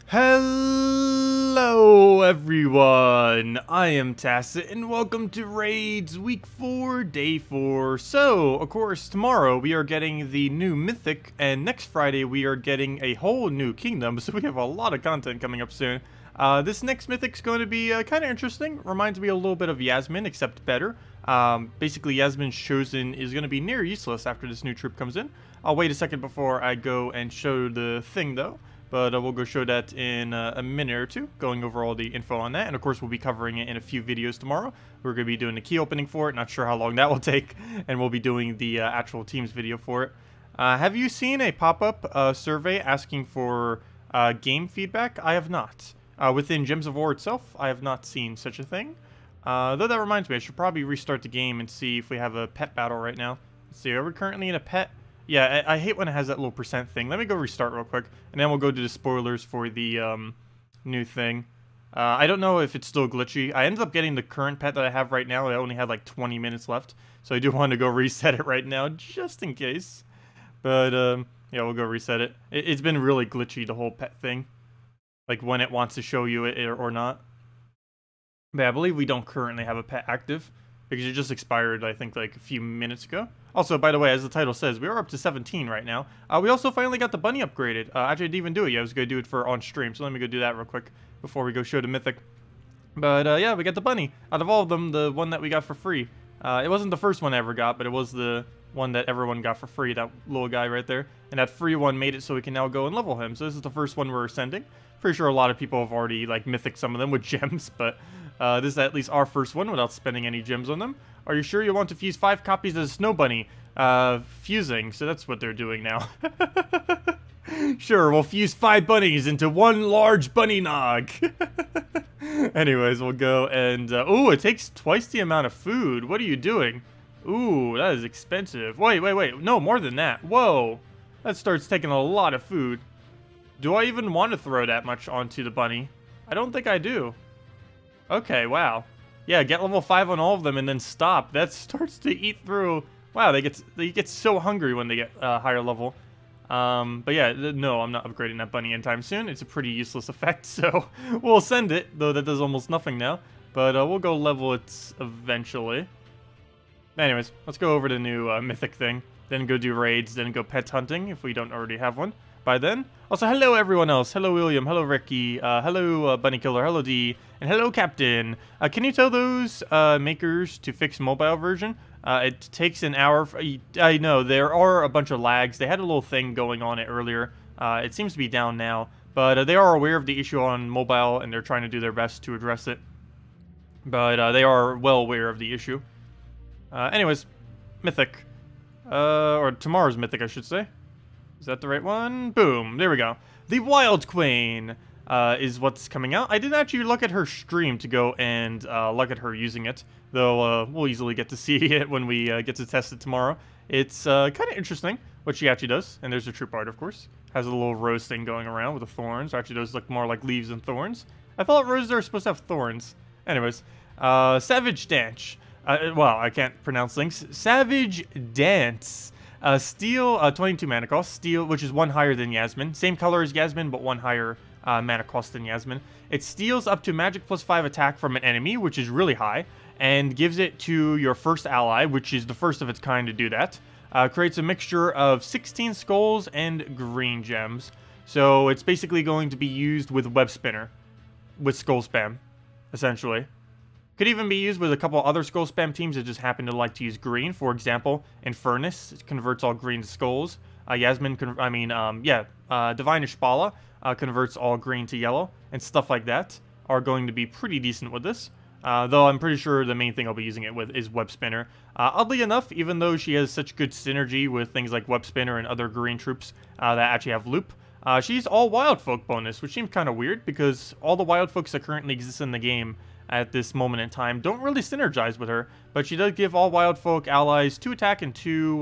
Hello everyone, I am Tacet and welcome to Raids Week 4, Day 4. So, of course, tomorrow we are getting the new Mythic and next Friday we are getting a whole new kingdom, so we have a lot of content coming up soon. This next Mythic's going to be kind of interesting, reminds me a little bit of Yasmin, except better. Basically Yasmin's Chosen is going to be near useless after this new troop comes in. I'll wait a second before I go and show the thing though. But we'll go show that in a minute or two, going over all the info on that. And of course, we'll be covering it in a few videos tomorrow. We're going to be doing the key opening for it. Not sure how long that will take. And we'll be doing the actual teams video for it. Have you seen a pop-up survey asking for game feedback? I have not. Within Gems of War itself, I have not seen such a thing. Though that reminds me, I should probably restart the game and see if we have a pet battle right now. Let's see, are we currently in a pet? Yeah, I hate when it has that little % thing. Let me go restart real quick, and then we'll go to the spoilers for the new thing. I don't know if it's still glitchy. I ended up getting the current pet that I have right now. I only had like 20 minutes left, so I do want to go reset it right now, just in case. But, yeah, we'll go reset it. It's been really glitchy, the whole pet thing. Like, when it wants to show you it or not. But I believe we don't currently have a pet active, because it just expired, I think, like a few minutes ago. Also, by the way, as the title says, we are up to 17 right now. We also finally got the bunny upgraded. Actually, I didn't even do it yet. I was going to do it for on stream, so let me go do that real quick before we go show the Mythic. But, yeah, we got the bunny. Out of all of them, the one that we got for free. It wasn't the first one I ever got, but it was the one that everyone got for free, that little guy right there. And that free one made it so we can now go and level him. So this is the first one we're sending. Pretty sure a lot of people have already, like, Mythic some of them with gems, but this is at least our first one without spending any gems on them. Are you sure you want to fuse 5 copies of the Snow Bunny? Fusing, so that's what they're doing now. Sure, we'll fuse 5 bunnies into one large bunny nog. Anyways, we'll go and, ooh, it takes twice the amount of food. What are you doing? Ooh, that is expensive. Wait, no, more than that. Whoa, that starts taking a lot of food. Do I even want to throw that much onto the bunny? I don't think I do. Okay, wow. Yeah, get level 5 on all of them and then stop. That starts to eat through. Wow, they get so hungry when they get higher level. But yeah, no, I'm not upgrading that bunny anytime soon. It's a pretty useless effect, so we'll send it, though that does almost nothing now. But we'll go level it eventually. Anyways, let's go over to the new Mythic thing. Then go do raids, then go pet hunting if we don't already have one by then. Also, hello everyone else. Hello William, hello Ricky, hello Bunny Killer, hello D, and hello Captain. Can you tell those makers to fix mobile version? It takes an hour. I know, there are a bunch of lags. They had a little thing going on it earlier. It seems to be down now, but they are aware of the issue on mobile, and they're trying to do their best to address it. But they are well aware of the issue. Anyways, Mythic. Or tomorrow's Mythic, I should say. Is that the right one? Boom. There we go. The Wild Queen is what's coming out. I didn't actually look at her stream to go and look at her using it, though we'll easily get to see it when we get to test it tomorrow. It's kind of interesting what she actually does. And there's the troop art, of course. Has a little rose thing going around with the thorns. Actually, those look more like leaves than thorns. I thought roses are supposed to have thorns. Anyways, Savage Dance. Well, I can't pronounce things. Savage Dance. Steel, 22 mana cost. Steel, which is 1 higher than Yasmin. Same color as Yasmin, but 1 higher mana cost than Yasmin. It steals up to magic plus 5 attack from an enemy, which is really high, and gives it to your first ally, which is the first of its kind to do that. Creates a mixture of 16 skulls and green gems. So it's basically going to be used with Web Spinner, with skull spam, essentially. Could even be used with a couple other skull spam teams that just happen to like to use green. For example, Infernus converts all green to skulls. Yasmin, Divine Ishbala converts all green to yellow, and stuff like that are going to be pretty decent with this. Though I'm pretty sure the main thing I'll be using it with is Web Spinner. Oddly enough, even though she has such good synergy with things like Web Spinner and other green troops that actually have loop, she's all wild folk bonus, which seems kind of weird because all the wild folks that currently exist in the game at this moment in time don't really synergize with her, but she does give all wild folk allies 2 attack and 2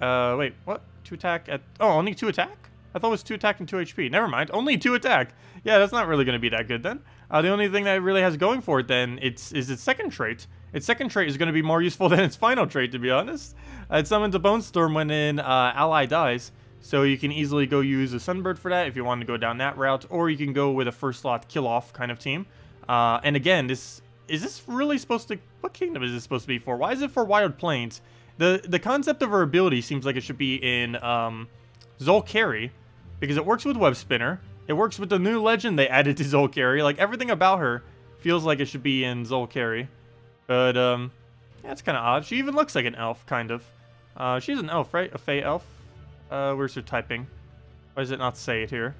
wait, what? 2 attack at, oh, only 2 attack? I thought it was 2 attack and 2 HP. Never mind, only 2 attack. Yeah, that's not really going to be that good then. The only thing that it really has going for it then is its second trait. Its second trait is going to be more useful than its final trait, to be honest. It summons a Bone Storm when an ally dies. So you can easily go use a Sunbird for that if you want to go down that route, or you can go with a first slot kill-off kind of team. And again, is this really supposed to... What kingdom is this supposed to be for? Why is it for Wild Plains? The concept of her ability seems like it should be in JoeConnors, because it works with Web Spinner. It works with the new legend they added to JoeConnors. Like, everything about her feels like it should be in JoeConnors. But, yeah, it's kind of odd. She even looks like an elf, kind of. She's an elf, right? A Fey elf? Where's her typing? Why does it not say it here?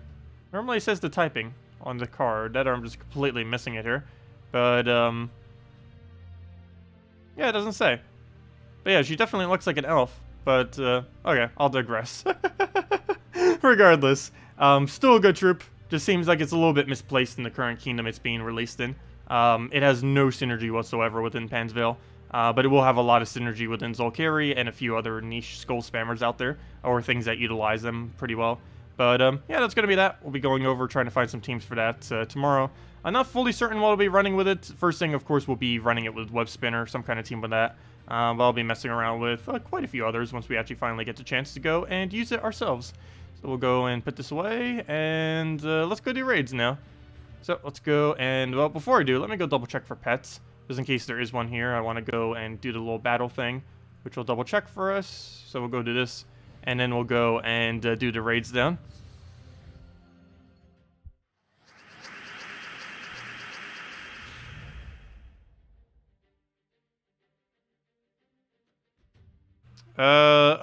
Normally it says the typing on the card. That I'm just completely missing it here. But, yeah, it doesn't say. But yeah, she definitely looks like an elf. But, okay, I'll digress. Regardless, still a good troop. Just seems like it's a little bit misplaced in the current kingdom it's being released in. It has no synergy whatsoever within Pansvale. But it will have a lot of synergy within JoeConnors and a few other niche skull spammers out there, or things that utilize them pretty well. But yeah, that's going to be that. We'll be going over trying to find some teams for that tomorrow. I'm not fully certain what I'll be running with it. First thing, of course, we'll be running it with Web Spinner, some kind of team with that. But I'll be messing around with quite a few others once we actually finally get the chance to go and use it ourselves. So we'll go and put this away, and let's go do raids now. So let's go, and well, before I do, let me go double check for pets. Just in case there is one here, I want to go and do the little battle thing, which will double check for us. So we'll go do this, and then we'll go and do the raids down.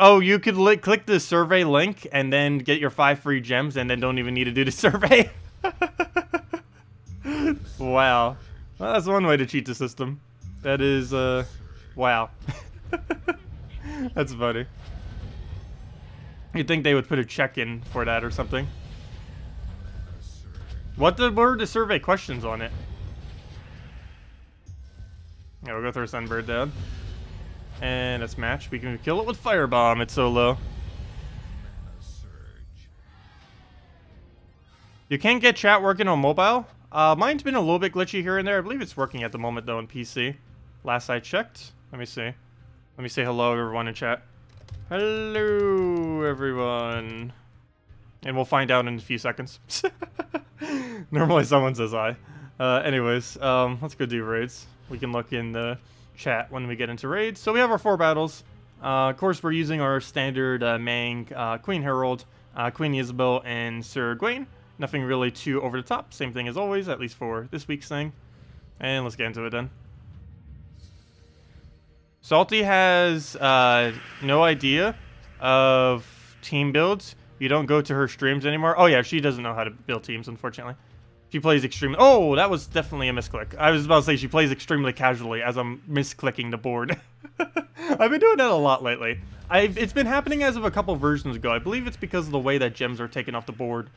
Oh, you could click the survey link and then get your 5 free gems and then don't even need to do the survey. Wow. Well, that's one way to cheat the system. That is, wow. That's funny. You'd think they would put a check-in for that or something. What were the survey questions on it? Yeah, we'll go throw Sunbird down. And let's match. We can kill it with Firebomb. It's so low. You can't get chat working on mobile? Mine's been a little bit glitchy here and there. I believe it's working at the moment, though, on PC. Last I checked. Let me see. Let me say hello, everyone in chat. Hello, everyone. And we'll find out in a few seconds. Normally someone says hi. Anyways, let's go do raids. We can look in the chat when we get into raids. So we have our 4 battles. Of course, we're using our standard Mang, Queen Herald, Queen Isabel, and Sir Gawain. Nothing really too over the top. Same thing as always, at least for this week's thing. And let's get into it then. Salty has no idea of team builds. You don't go to her streams anymore. Oh yeah, she doesn't know how to build teams, unfortunately. She plays extremely... Oh, that was definitely a misclick. I was about to say she plays extremely casually as I'm misclicking the board. I've been doing that a lot lately. It's been happening as of a couple versions ago. I believe it's because of the way that gems are taken off the board.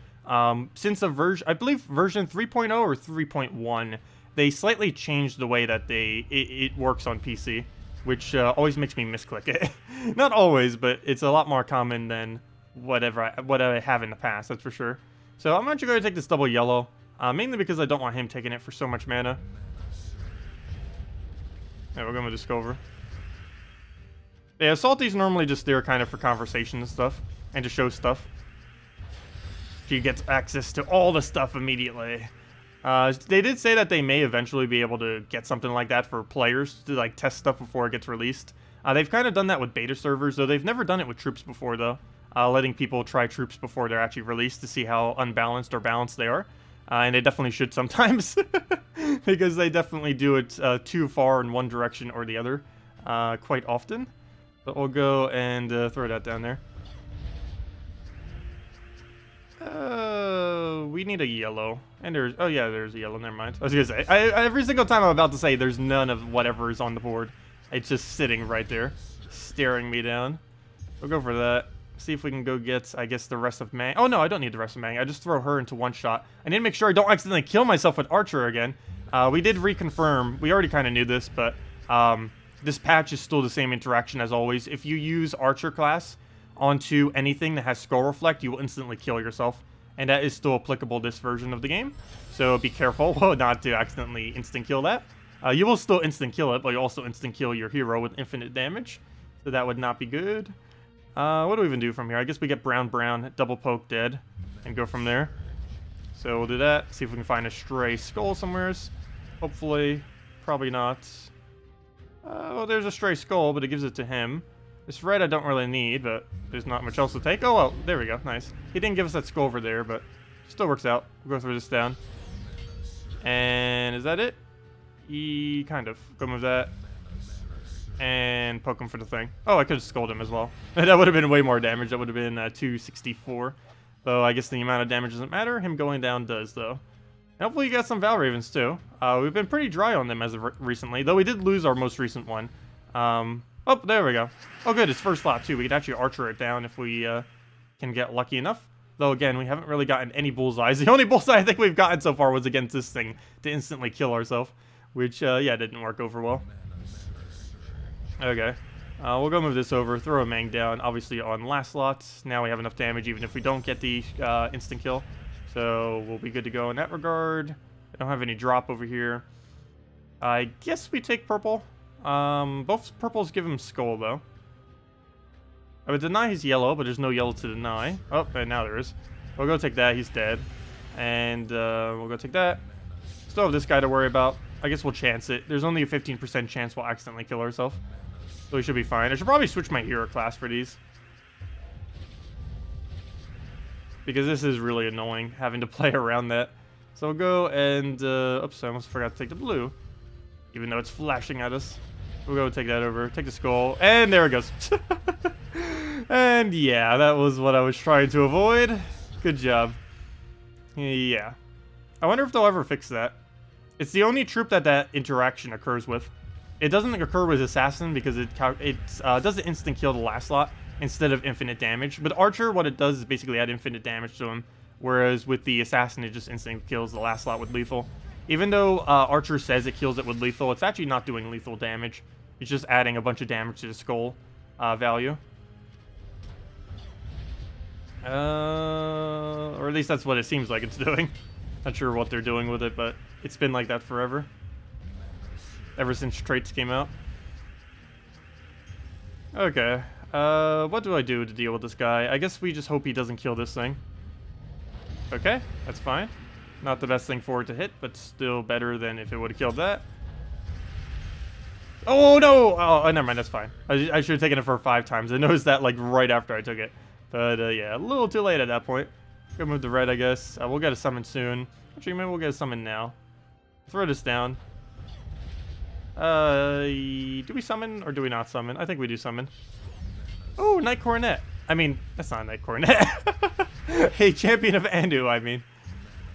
Since the version... I believe version 3.0 or 3.1, they slightly changed the way that it works on PC, which always makes me misclick it. Not always, but it's a lot more common than what I have in the past, that's for sure. So I'm actually going to take this double yellow. Mainly because I don't want him taking it for so much mana. Yeah, we're going to just go over. Yeah, Salty's normally just there kind of for conversation and stuff. And to show stuff. She gets access to all the stuff immediately. They did say that they may eventually be able to get something like that for players to like test stuff before it gets released. They've kind of done that with beta servers, though they've never done it with troops before, though. Letting people try troops before they're actually released to see how unbalanced or balanced they are. And they definitely should sometimes, because they definitely do it too far in one direction or the other quite often. But we'll go and throw that down there. We need a yellow. And there's... Oh, yeah, there's a yellow. Never mind. I was going to say, every single time I'm about to say there's none of whatever is on the board. It's just sitting right there, staring me down. We'll go for that. See if we can go get, I guess, the rest of Mang. Oh, no, I don't need the rest of Mang. I just throw her into one shot. I need to make sure I don't accidentally kill myself with Archer again. We did reconfirm. We already kind of knew this, but this patch is still the same interaction as always. If you use Archer class onto anything that has Skull Reflect, you will instantly kill yourself. And that is still applicable this version of the game. So be careful not to accidentally instant kill that. You will still instant kill it, but you also instant kill your hero with infinite damage. So that would not be good. What do we even do from here? I guess we get brown, double poke dead, and go from there. So we'll do that. See if we can find a stray skull somewhere. Hopefully. Probably not. Well, there's a stray skull, but it gives it to him. This red I don't really need, but there's not much else to take. Oh, well, there we go. Nice. He didn't give us that skull over there, but still works out. We'll go through this down. And is that it? Kind of. Go move that. And poke him for the thing. Oh, I could have skulled him as well. That would have been way more damage. That would have been 264. Though I guess the amount of damage doesn't matter. Him going down does, though. And hopefully you got some Val Ravens, too. We've been pretty dry on them as of recently. Though we did lose our most recent one. Oh, there we go. Oh, good. It's first slot, too. We could actually archer it down if we can get lucky enough. Though, again, we haven't really gotten any bullseyes. The only bullseye I think we've gotten so far was against this thing to instantly kill ourselves. Which, yeah, didn't work over well. Okay. We'll go move this over. Throw a Mang down, obviously, on last slot. Now we have enough damage, even if we don't get the instant kill. So, we'll be good to go in that regard. I don't have any drop over here. I guess we take purple. Both purples give him skull, though. I would deny he's yellow, but there's no yellow to deny. Oh, and now there is. We'll go take that. He's dead. And we'll go take that. Still have this guy to worry about. I guess we'll chance it. There's only a 15% chance we'll accidentally kill ourselves. So we should be fine. I should probably switch my hero class for these. Because this is really annoying, having to play around that. So we'll go and... oops, I almost forgot to take the blue. Even though it's flashing at us. We'll go take that over. Take the skull. And there it goes. And yeah, that was what I was trying to avoid. Good job. Yeah. I wonder if they'll ever fix that. It's the only troop that interaction occurs with. It doesn't occur with Assassin because it does the instant kill the last slot instead of infinite damage. But Archer, what it does is basically add infinite damage to him. Whereas with the Assassin, it just instantly kills the last slot with lethal. Even though Archer says it kills it with lethal, it's actually not doing lethal damage. It's just adding a bunch of damage to the skull value. Or at least that's what it seems like it's doing. Not sure what they're doing with it, but it's been like that forever. Ever since traits came out. Okay. What do I do to deal with this guy? I guess we just hope he doesn't kill this thing. Okay, that's fine. Not the best thing for it to hit, but still better than if it would have killed that. Oh, no! Oh, never mind, that's fine. I should have taken it for 5 times. I noticed that, like, right after I took it. But, yeah, a little too late at that point. Go move the red, I guess. We'll get a summon soon. Actually, maybe we'll get a summon now. Throw this down. Do we summon or do we not summon? I think we do summon. Oh, Knight Coronet. I mean, that's not a Knight Coronet. Hey, Champion of Andu, I mean.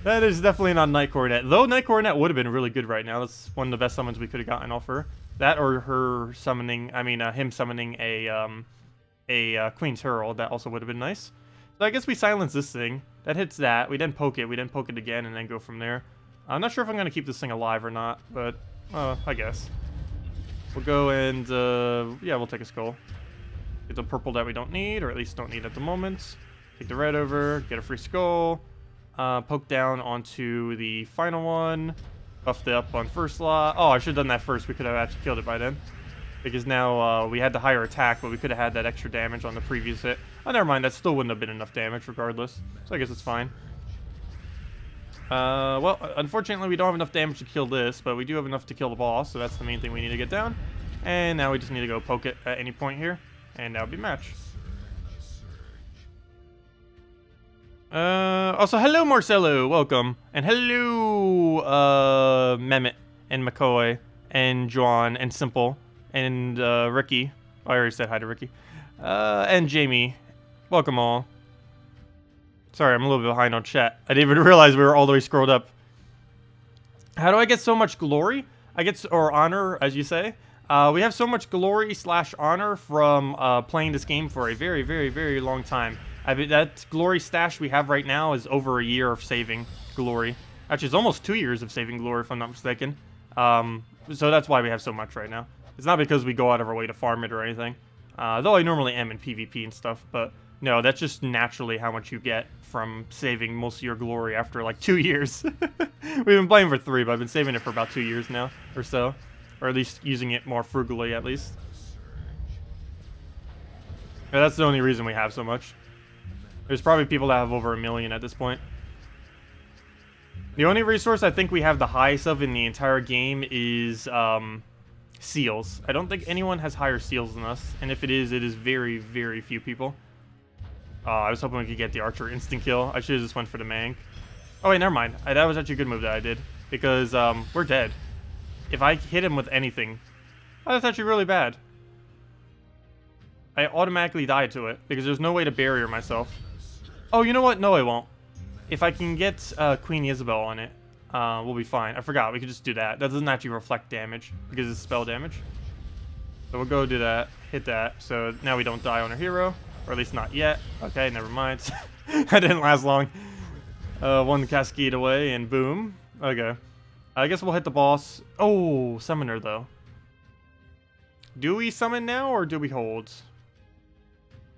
That is definitely not Knight Coronet. Though Knight Coronet would have been really good right now. That's one of the best summons we could have gotten off her. That or her summoning, I mean, him summoning a Queen's Herald. That also would have been nice. So I guess we silence this thing. That hits that. We then poke it. We then poke it again and then go from there. I'm not sure if I'm going to keep this thing alive or not, but I guess. We'll go and, yeah, we'll take a skull. Get the purple that we don't need, or at least don't need at the moment. Take the red over, get a free skull. Poke down onto the final one. Buffed it up on first slot. Oh, I should have done that first. We could have actually killed it by then. Because now we had the higher attack, but we could have had that extra damage on the previous hit. Oh, never mind. That still wouldn't have been enough damage regardless. So I guess it's fine. Well, unfortunately, we don't have enough damage to kill this, but we do have enough to kill the boss, so that's the main thing we need to get down. And now we just need to go poke it at any point here, and that would be match. Also, hello, Marcelo. Welcome. And hello, Mehmet, and McCoy, and Juan, and Simple, and Ricky. I already said hi to Ricky. And Jamie. Welcome all. Sorry, I'm a little bit behind on chat. I didn't even realize we were all the way scrolled up. How do I get so much glory? Or honor, as you say. We have so much glory / honor from playing this game for a very, very, very long time. I mean, that glory stash we have right now is over a year of saving glory. Actually, it's almost 2 years of saving glory, if I'm not mistaken. So that's why we have so much right now. It's not because we go out of our way to farm it or anything. Though I normally am in PvP and stuff, but no, that's just naturally how much you get from saving most of your glory after like 2 years. We've been playing for 3, but I've been saving it for about 2 years now, or so. Or at least using it more frugally, at least. Yeah, that's the only reason we have so much. There's probably people that have over 1 million at this point. The only resource I think we have the highest of in the entire game is seals. I don't think anyone has higher seals than us, and if it is very, very few people. I was hoping we could get the archer instant kill. I should have just went for the mank. Oh wait, never mind. That was actually a good move that I did, because we're dead. If I hit him with anything, that's actually really bad. I automatically died to it, because there's no way to barrier myself. Oh, you know what? No, I won't. If I can get Queen Isabel on it, we'll be fine. I forgot, we could just do that. That doesn't actually reflect damage, because it's spell damage. So we'll go do that, hit that, so now we don't die on our hero. Or at least not yet. Okay, never mind. That didn't last long. One cascade away, and boom. Okay. I guess we'll hit the boss. Oh, summoner, though. Do we summon now, or do we hold?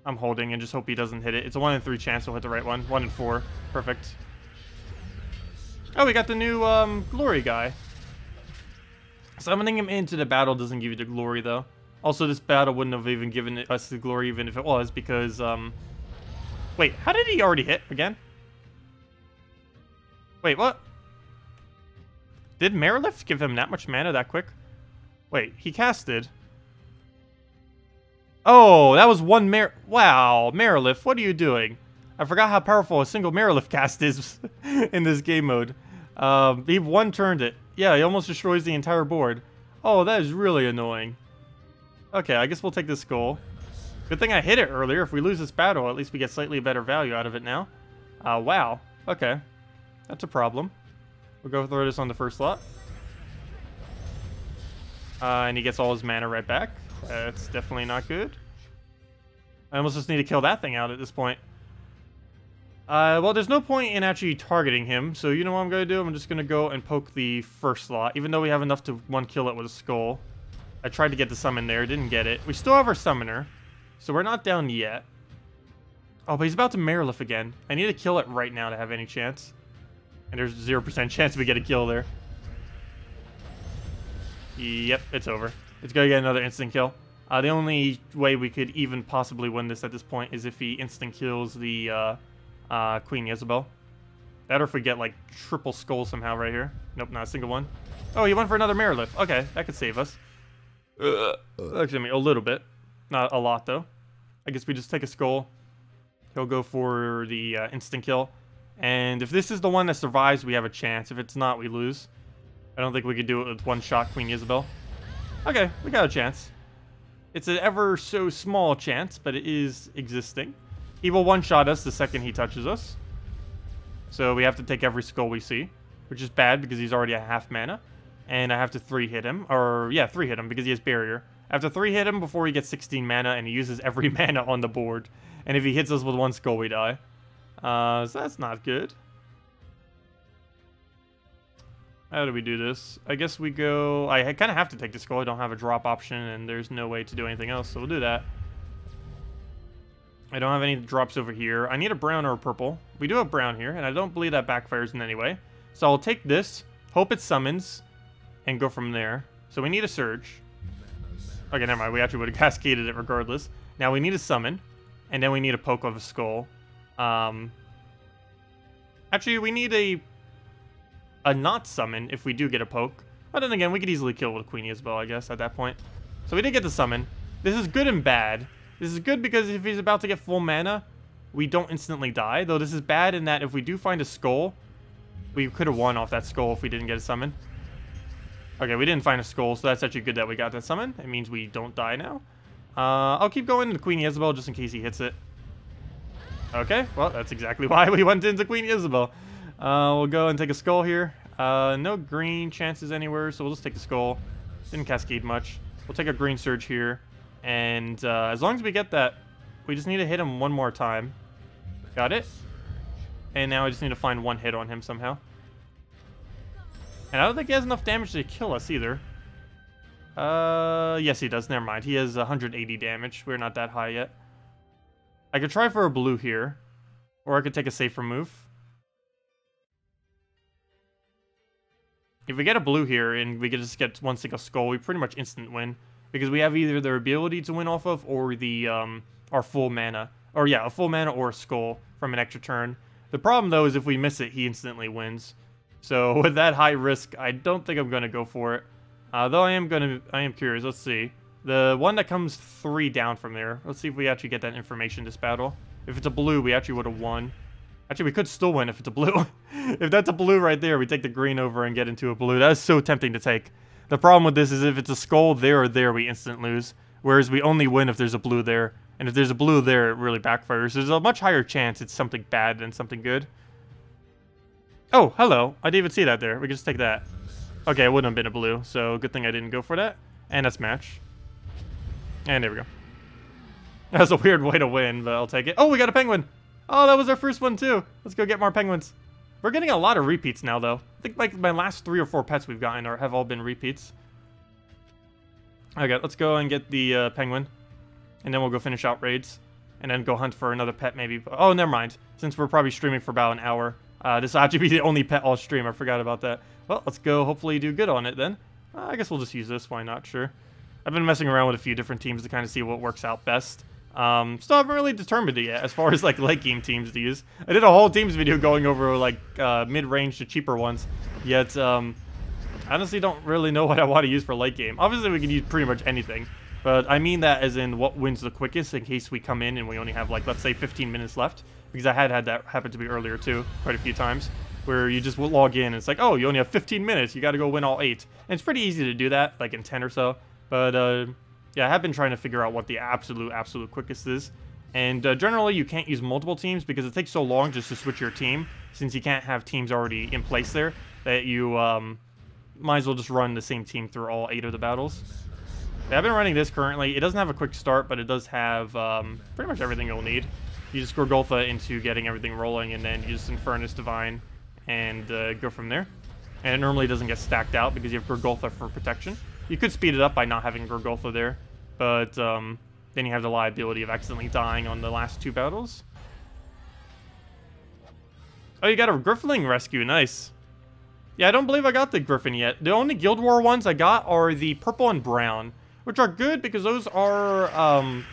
I'm holding and just hope he doesn't hit it. It's a 1 in 3 chance we'll hit the right one. 1 in 4. Perfect. Oh, we got the new glory guy. Summoning him into the battle doesn't give you the glory, though. Also, this battle wouldn't have even given us the glory even if it was, because, wait, how did he already hit again? Wait, what? Did Marilift give him that much mana that quick? Wait, he casted. Oh, that was one Wow, Marilift, what are you doing? I forgot how powerful a single Marilift cast is in this game mode. He one-turned it. Yeah, he almost destroys the entire board. Oh, that is really annoying. Okay, I guess we'll take this skull. Good thing I hit it earlier. If we lose this battle, at least we get slightly better value out of it now. Wow. Okay. That's a problem. We'll go throw this on the first slot. And he gets all his mana right back. That's definitely not good. I almost just need to kill that thing out at this point. Well, there's no point in actually targeting him, so you know what I'm going to do? I'm just going to go and poke the first slot, even though we have enough to one-kill it with a skull. I tried to get the summon there, didn't get it. We still have our summoner, so we're not down yet. Oh, but he's about to Marilift again. I need to kill it right now to have any chance. And there's 0% chance we get a kill there. Yep, it's over. It's going to get another instant kill. The only way we could even possibly win this at this point is if he instant kills the Queen Isabel. That or if we get like triple skull somehow right here. Nope, not a single one. Oh, he went for another Marilift. Okay, that could save us. Actually, a little bit. Not a lot, though. I guess we just take a skull. He'll go for the instant kill. And if this is the one that survives, we have a chance. If it's not, we lose. I don't think we could do it with one-shot Queen Isabel. Okay, we got a chance. It's an ever so small chance, but it is existing. He will one-shot us the second he touches us. So we have to take every skull we see, which is bad because he's already at half mana. And I have to 3-hit him, or yeah, 3-hit him because he has barrier. I have to 3-hit him before he gets 16 mana, and he uses every mana on the board. And if he hits us with one skull, we die. So that's not good. How do we do this? I guess we go... I kind of have to take the skull. I don't have a drop option, and there's no way to do anything else, so we'll do that. I don't have any drops over here. I need a brown or a purple. We do have brown here, and I don't believe that backfires in any way. So I'll take this, hope it summons, and go from there. So we need a surge. Okay, never mind. We actually would have cascaded it regardless. Now we need a summon, and then we need a poke of a skull. Actually, we need a not summon if we do get a poke. But then again, we could easily kill with Queen Isabel, I guess, at that point. So we did get the summon. This is good and bad. This is good because if he's about to get full mana, we don't instantly die. Though this is bad in that if we do find a skull, we could have won off that skull if we didn't get a summon. Okay, we didn't find a skull, so that's actually good that we got that summon. It means we don't die now. I'll keep going into Queen Isabel just in case he hits it. Okay, well, that's exactly why we went into Queen Isabel. We'll go and take a skull here. No green chances anywhere, so we'll just take the skull. Didn't cascade much. We'll take a green surge here. And as long as we get that, we just need to hit him one more time. Got it. And now I just need to find one hit on him somehow. And I don't think he has enough damage to kill us either. Yes, he does. Never mind. He has 180 damage. We're not that high yet. I could try for a blue here. Or I could take a safer move. If we get a blue here and we could just get one single skull, we pretty much instant win. because we have either their ability to win off of or the our full mana. Or yeah, a full mana or a skull from an extra turn. The problem though is if we miss it, he instantly wins. So with that high risk, I don't think I'm gonna go for it. Though I am curious. Let's see. The one that comes 3 down from there. Let's see if we actually get that information this battle. If it's a blue, we actually would have won. Actually, we could still win if it's a blue. If that's a blue right there, we take the green over and get into a blue. That is so tempting to take. The problem with this is if it's a skull there or there, we instant lose. Whereas we only win if there's a blue there. And if there's a blue there, it really backfires. There's a much higher chance it's something bad than something good. Oh, hello. I didn't even see that there. We can just take that. Okay, it wouldn't have been a blue, so good thing I didn't go for that. And that's match. And there we go. That was a weird way to win, but I'll take it. Oh, we got a penguin! Oh, that was our first one too. Let's go get more penguins. We're getting a lot of repeats now, though. I think like my last 3 or 4 pets we've gotten have all been repeats. Okay, let's go and get the penguin. And then we'll go finish out raids. And then go hunt for another pet, maybe. Oh, never mind. Since we're probably streaming for about an hour. This will actually be the only pet I'll stream. I forgot about that. Well, let's go hopefully do good on it then. I guess we'll just use this. Why not? Sure. I've been messing around with a few different teams to kind of see what works out best. Still haven't really determined it yet as far as like late game teams to use. I did a whole teams video going over like mid-range to cheaper ones. Yet, I honestly don't really know what I want to use for late game. Obviously, we can use pretty much anything. But I mean that as in what wins the quickest in case we come in and we only have like, let's say 15 minutes left. Because I had that happen to be earlier too, quite a few times. Where you just log in and it's like, oh, you only have 15 minutes, you gotta go win all 8. And it's pretty easy to do that, like in 10 or so. But yeah, I have been trying to figure out what the absolute quickest is. And generally you can't use multiple teams because it takes so long just to switch your team. Since you can't have teams already in place there, that you might as well just run the same team through all 8 of the battles. I've been running this currently. It doesn't have a quick start, but it does have pretty much everything you'll need. You just Gorgulfa into getting everything rolling, and then you just Infernus Divine and go from there. And it normally doesn't get stacked out because you have Gorgulfa for protection. You could speed it up by not having Gorgulfa there, but then you have the liability of accidentally dying on the last 2 battles. Oh, you got a Griffling rescue. Nice. Yeah, I don't believe I got the Griffin yet. The only Guild War ones I got are the purple and brown, which are good because those are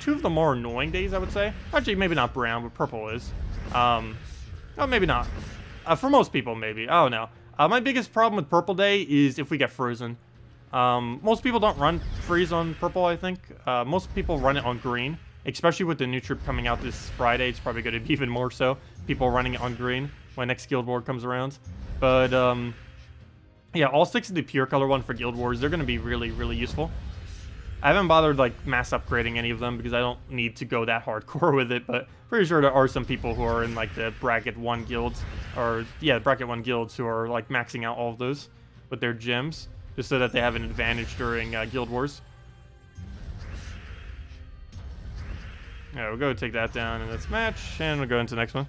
2 of the more annoying days, I would say. Actually, maybe not brown, but purple is. Oh, maybe not. For most people, maybe. I don't know. My biggest problem with purple day is if we get frozen. Most people don't run freeze on purple, I think. Most people run it on green, especially with the new troop coming out this Friday. It's probably going to be even more so. People running it on green when next Guild War comes around. But, yeah, all 6 of the pure color one for Guild Wars, they're going to be really, really useful. I haven't bothered, like, mass upgrading any of them because I don't need to go that hardcore with it, but pretty sure there are some people who are in, like, the Bracket 1 guilds, or, yeah, Bracket 1 guilds who are, like, maxing out all of those with their gems, just so that they have an advantage during Guild Wars. Yeah, we'll go take that down in this match, and we'll go into the next one.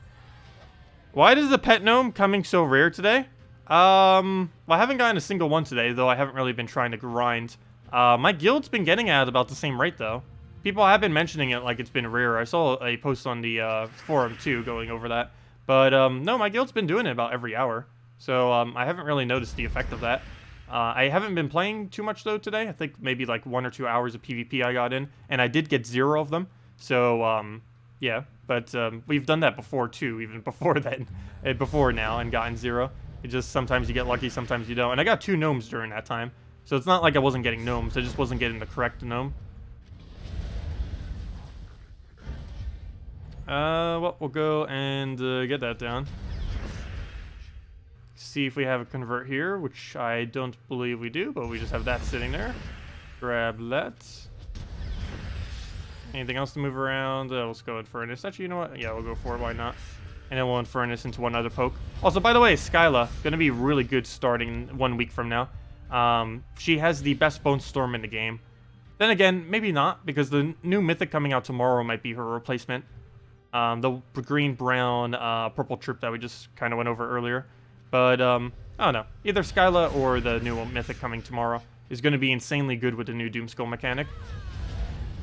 Why does the pet gnome coming so rare today? Well, I haven't gotten a single one today, though I haven't really been trying to grind. My guild's been getting at about the same rate, though. People have been mentioning it like it's been rare. I saw a post on the forum, too, going over that. But, no, my guild's been doing it about every hour. So, I haven't really noticed the effect of that. I haven't been playing too much, though, today. I think maybe, like, 1 or 2 hours of PvP I got in. And I did get 0 of them. So, yeah. But, we've done that before, too, even before then. Before now, and gotten 0. It just, sometimes you get lucky, sometimes you don't. And I got 2 gnomes during that time. So it's not like I wasn't getting gnomes, I just wasn't getting the correct gnome. Well, we'll go and get that down. See if we have a convert here, which I don't believe we do, but we just have that sitting there. Grab that. Anything else to move around? Let's go Infernus. Actually, you know what? Yeah, we'll go for it, why not? And then we'll Infernus into one other poke. Also, by the way, Skyla, gonna be really good starting 1 week from now. She has the best Bone Storm in the game. Then again, maybe not, because the new Mythic coming out tomorrow might be her replacement. The green, brown, purple troop that we just kind of went over earlier. But, I don't know. Either Skyla or the new Mythic coming tomorrow is going to be insanely good with the new Doomskull mechanic.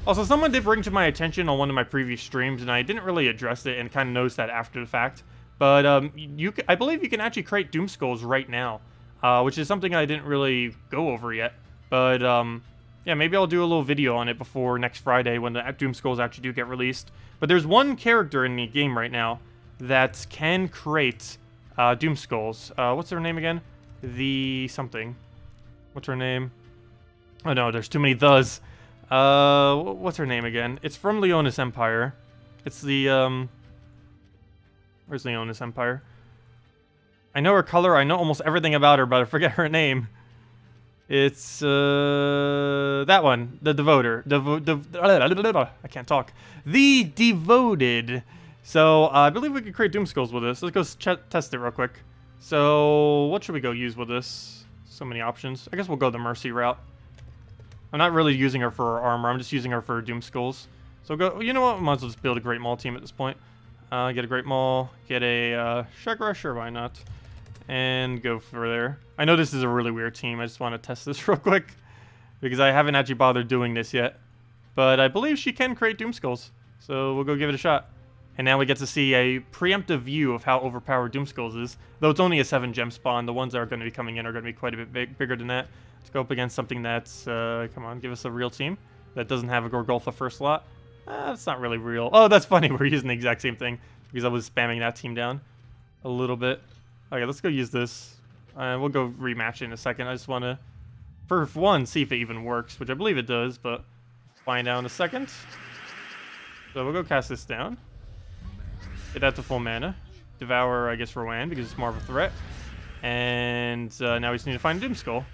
Also, someone did bring to my attention on one of my previous streams, and I didn't really address it and kind of noticed that after the fact. But, I believe you can actually create Doomskulls right now. Which is something I didn't really go over yet. But, yeah, maybe I'll do a little video on it before next Friday when the Doom Skulls actually do get released. But there's one character in the game right now that can create Doom Skulls. What's her name again? The something. What's her name? Oh no, there's too many thes. What's her name again? It's from Leonis Empire. It's the, where's Leonis Empire? I know her color, I know almost everything about her, but I forget her name. It's, that one. The Devoter. I can't talk. The Devoted. So, I believe we could create Doom Skulls with this. Let's go test it real quick. So, what should we go use with this? So many options. I guess we'll go the Mercy route. I'm not really using her for her armor. I'm just using her for Doom Skulls. So go. You know what? Might as well just build a Great Maul team at this point. Get a Great Maul. Get a Chakra. Sure, why not? And go for there. I know this is a really weird team. I just want to test this real quick because I haven't actually bothered doing this yet. But I believe she can create Doom Skulls. So we'll go give it a shot. And now we get to see a preemptive view of how overpowered Doom Skulls is. Though it's only a 7-gem spawn, the ones that are going to be coming in are going to be quite a bit bigger than that. Let's go up against something that's, come on, give us a real team that doesn't have a Gorgolfa first slot. That's not really real. Oh, that's funny. We're using the exact same thing because I was spamming that team down a little bit. Okay, let's go use this. We'll go rematch it in a second. I just want to, for one, see if it even works, which I believe it does, but find out in a second. So we'll go cast this down. Get that to full mana. Devour, I guess, Rowan, because it's more of a threat. And now we just need to find Doom Skull.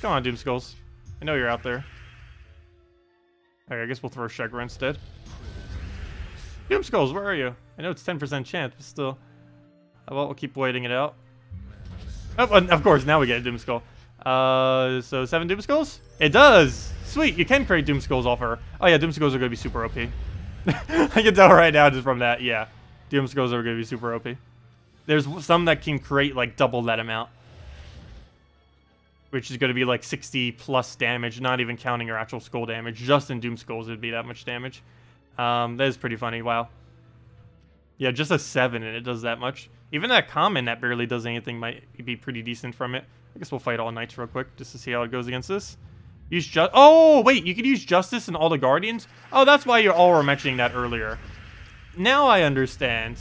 Come on, Doom Skulls. I know you're out there. Okay, I guess we'll throw Shegra instead. Doom Skulls, where are you? I know it's 10% chance, but still. Well, we'll keep waiting it out. Oh, of course, now we get a Doom Skull. So 7 Doom Skulls? It does! Sweet, you can create Doom Skulls off her. Oh yeah, Doom Skulls are going to be super OP. I can tell right now just from that, yeah. Doom Skulls are going to be super OP. There's some that can create like double that amount. Which is going to be like 60 plus damage, not even counting your actual skull damage. Just in Doom Skulls it would be that much damage. That is pretty funny, wow. Yeah, just a 7 and it does that much. Even that common that barely does anything might be pretty decent from it. I guess we'll fight all knights real quick just to see how it goes against this. Use oh, wait, you could use Justice and all the Guardians? Oh, that's why you all were mentioning that earlier. Now I understand.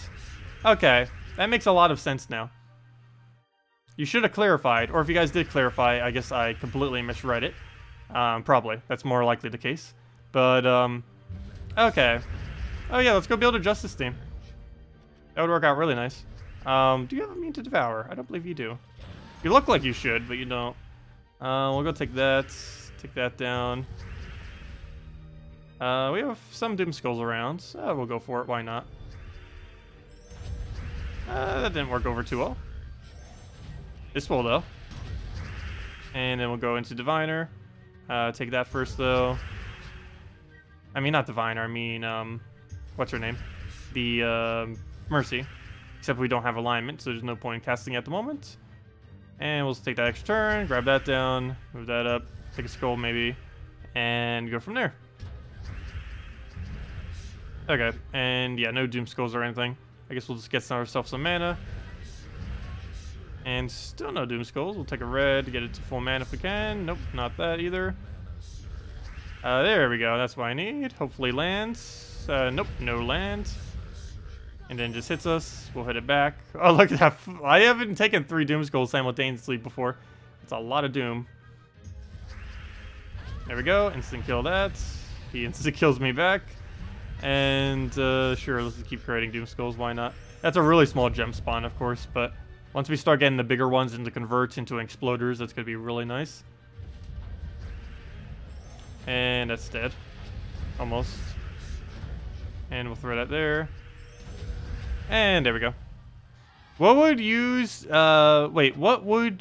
Okay, that makes a lot of sense now. You should have clarified, or if you guys did clarify, I guess I completely misread it. Probably. That's more likely the case. But, okay. Oh yeah, let's go build a Justice team. That would work out really nice. Do you have a mean to devour? I don't believe you do. You look like you should, but you don't. We'll go take that. Take that down. We have some Doom Skulls around. So we'll go for it. Why not? That didn't work over too well. This will, though. And then we'll go into Diviner. Take that first, though. I mean, not Diviner. I mean, what's her name? The, Mercy. Except we don't have alignment, so there's no point in casting at the moment. And we'll just take that extra turn, grab that down, move that up, take a skull maybe, and go from there. Okay, and yeah, no Doom Skulls or anything. I guess we'll just get ourselves some mana. And still no Doom Skulls. We'll take a red to get it to full mana if we can. Nope, not that either. There we go, that's what I need. Hopefully lands. Nope, no land. And then just hits us. We'll hit it back. Oh, look at that. I haven't taken 3 Doom Skulls simultaneously before. It's a lot of Doom. There we go. Instant kill that. He instant kills me back. And, sure, let's just keep creating Doom Skulls. Why not? That's a really small gem spawn, of course. But once we start getting the bigger ones into converts into exploders, that's going to be really nice. And that's dead. Almost. And we'll throw that there. And there we go. What would use,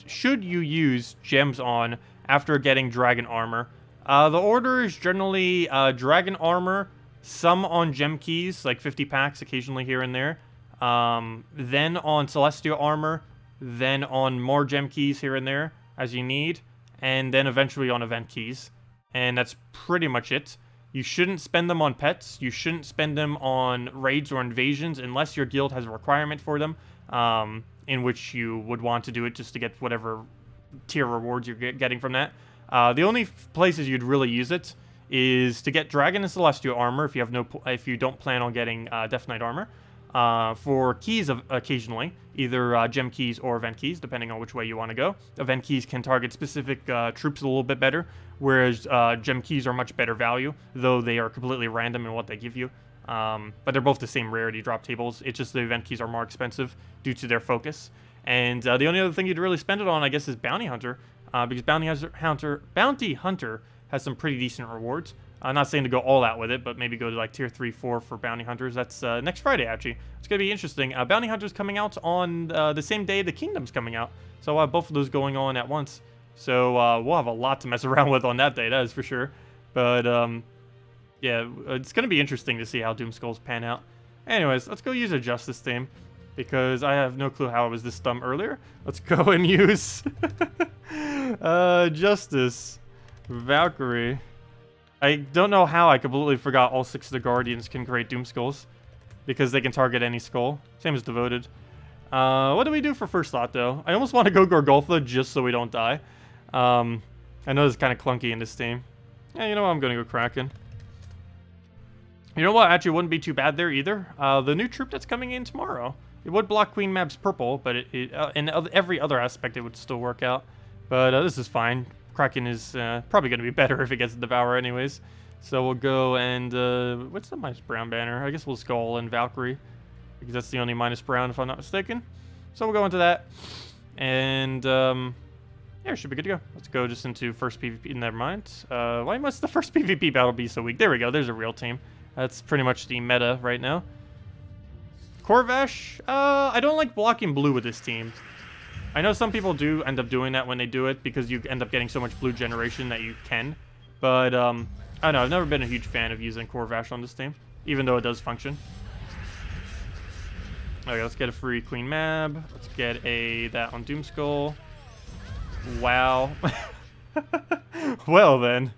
should you use gems on after getting dragon armor? The order is generally, dragon armor, some on gem keys, like 50 packs occasionally here and there. Then on celestial armor, then on more gem keys here and there as you need. And then eventually on event keys. And that's pretty much it. You shouldn't spend them on pets. You shouldn't spend them on raids or invasions unless your guild has a requirement for them, in which you would want to do it just to get whatever tier rewards you're getting from that. The only places you'd really use it is to get Dragon and Celestial armor if you don't plan on getting Death Knight armor. For keys occasionally, either gem keys or event keys, depending on which way you want to go. Event keys can target specific troops a little bit better, whereas gem keys are much better value, though they are completely random in what they give you. But they're both the same rarity drop tables. It's just the event keys are more expensive due to their focus. And the only other thing you'd really spend it on, I guess, is Bounty Hunter, because Bounty Hunter has some pretty decent rewards. I'm not saying to go all out with it, but maybe go to like tier 3, 4 for Bounty Hunters. That's next Friday, actually. It's going to be interesting. Bounty Hunters coming out on the same day the Kingdom's coming out. So I'll have both of those going on at once. So we'll have a lot to mess around with on that day, that is for sure. But yeah, it's going to be interesting to see how Doom Skulls pan out. Anyways, let's go use a Justice theme, because I have no clue how I was this dumb earlier. Let's go and use Justice, Valkyrie. I don't know how I completely forgot all 6 of the Guardians can create Doom Skulls, because they can target any skull. Same as Devoted. What do we do for first thought, though? I almost want to go Gorgolfa just so we don't die. I know this is kind of clunky in this team. Yeah, you know what? I'm going to go Kraken. You know what? Actually, wouldn't be too bad there either. The new troop that's coming in tomorrow. It would block Queen Mab's purple, but in every other aspect, it would still work out. But this is fine. Kraken is probably going to be better if it gets the Devourer anyways. So we'll go and... what's the minus brown banner? I guess we'll just go all in Valkyrie, because that's the only minus brown if I'm not mistaken. So we'll go into that. And... yeah, should be good to go. Let's go just into first PvP. Never mind. Why must the first PvP battle be so weak? There we go. There's a real team. That's pretty much the meta right now. Corvash, I don't like blocking blue with this team. I know some people do end up doing that when they do it, because you end up getting so much blue generation that you can. But, I don't know, I've never been a huge fan of using Corvash on this team, even though it does function. Okay, let's get a free Queen Mab. Let's get that on Doomskull. Wow. Well then.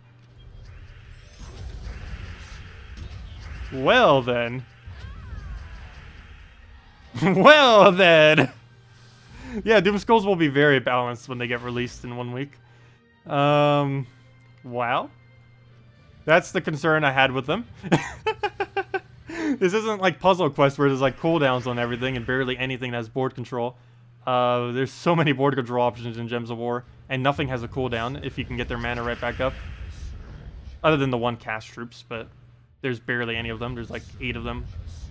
Well then. Well then. Yeah, Doom Skulls will be very balanced when they get released in 1 week. Wow. That's the concern I had with them. This isn't like Puzzle Quest where there's like cooldowns on everything and barely anything that has board control. There's so many board control options in Gems of War, and nothing has a cooldown if you can get their mana right back up. Other than the 1 cast troops, but there's barely any of them. There's like 8 of them,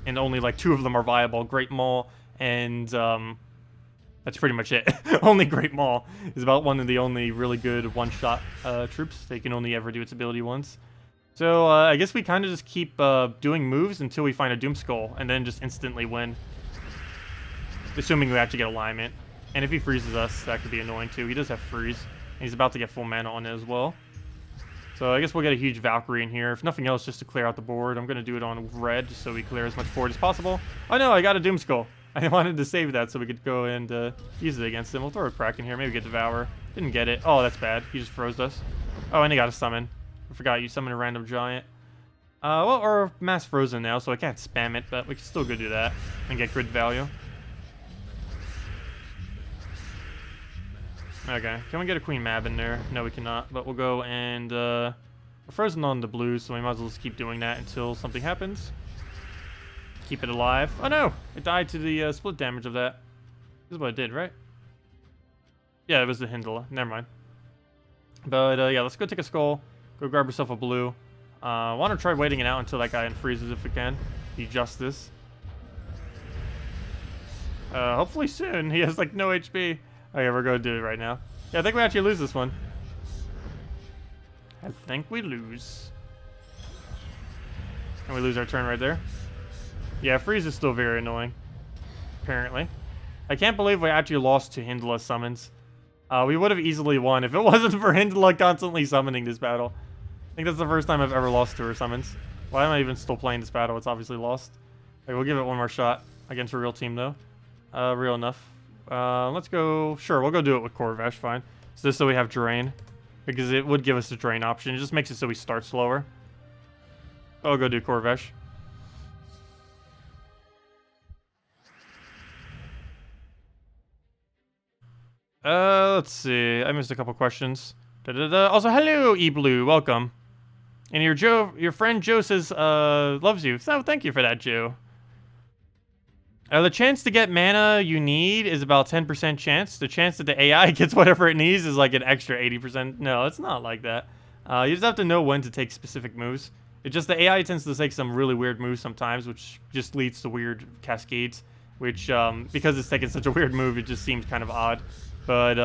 and only like 2 of them are viable. Great Maul and that's pretty much it. Only Great Maul is about one of the only really good one-shot troops. They can only ever do its ability once. So I guess we kind of just keep doing moves until we find a Doom Skull, and then just instantly win. Assuming we actually get alignment. And if he freezes us, that could be annoying too. He does have freeze, and he's about to get full mana on it as well. So I guess we'll get a huge Valkyrie in here. If nothing else, just to clear out the board. I'm going to do it on red, just so we clear as much board as possible. Oh no, I got a Doom Skull. I wanted to save that so we could go and use it against him. We'll throw a Kraken here, maybe get Devour. Didn't get it. Oh, that's bad. He just froze us. Oh, and he got a summon. I forgot you summoned a random giant. Well, we're mass frozen now, so I can't spam it, but we can still go do that and get grid value. Okay, can we get a Queen Mab in there? No, we cannot, but we'll go and we're frozen on the blues, so we might as well just keep doing that until something happens. Keep it alive. Oh no! It died to the split damage of that. This is what it did, right? Yeah, it was the Hindla. Never mind. But yeah, let's go take a skull. Go grab yourself a blue. Want to try waiting it out until that guy unfreezes if we can. Be Justice. Hopefully soon. He has like no HP. Okay, we're going to do it right now. Yeah, I think we actually lose this one. I think we lose. And we lose our turn right there. Yeah, freeze is still very annoying. Apparently. I can't believe we actually lost to Hindla summons. We would have easily won if it wasn't for Hindla constantly summoning this battle. I think that's the first time I've ever lost to her summons. Why am I even still playing this battle? It's obviously lost. Okay, we'll give it one more shot against a real team, though. Real enough. Let's go... Sure, we'll go do it with Corvash, fine. So just so we have Drain. Because it would give us a Drain option. It just makes it so we start slower. I'll go do Corvash. Let's see. I missed a couple questions. Also, hello, eBlue, welcome. And your friend Joe says, loves you. So thank you for that, Joe. The chance to get mana you need is about 10% chance. The chance that the AI gets whatever it needs is like an extra 80%. No, it's not like that. You just have to know when to take specific moves. It's just the AI tends to take some really weird moves sometimes, which just leads to weird cascades. Which, because it's taking such a weird move, it just seems kind of odd. But,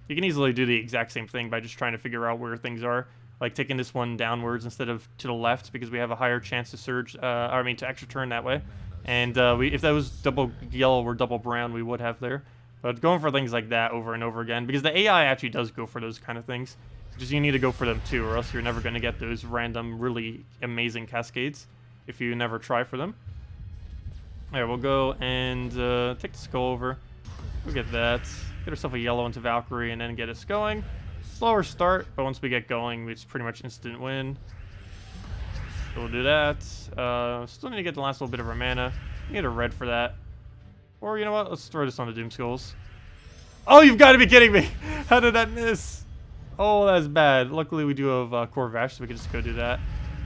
you can easily do the exact same thing by just trying to figure out where things are. Like taking this one downwards instead of to the left, because we have a higher chance to surge, to extra turn that way. And if that was double yellow or double brown, we would have there. But going for things like that over and over again, because the AI actually does go for those kind of things. Just you need to go for them too, or else you're never going to get those random, really amazing cascades if you never try for them. Alright, we'll go and take the skull over. We'll get that. Get ourselves a yellow into Valkyrie and then get us going. Slower start, but once we get going, it's pretty much instant win. So we'll do that. Still need to get the last little bit of our mana. Need a red for that. Or you know what? Let's throw this on the Doom Skulls. Oh, you've got to be kidding me! How did that miss? Oh, that's bad. Luckily, we do have Corvash, so we can just go do that.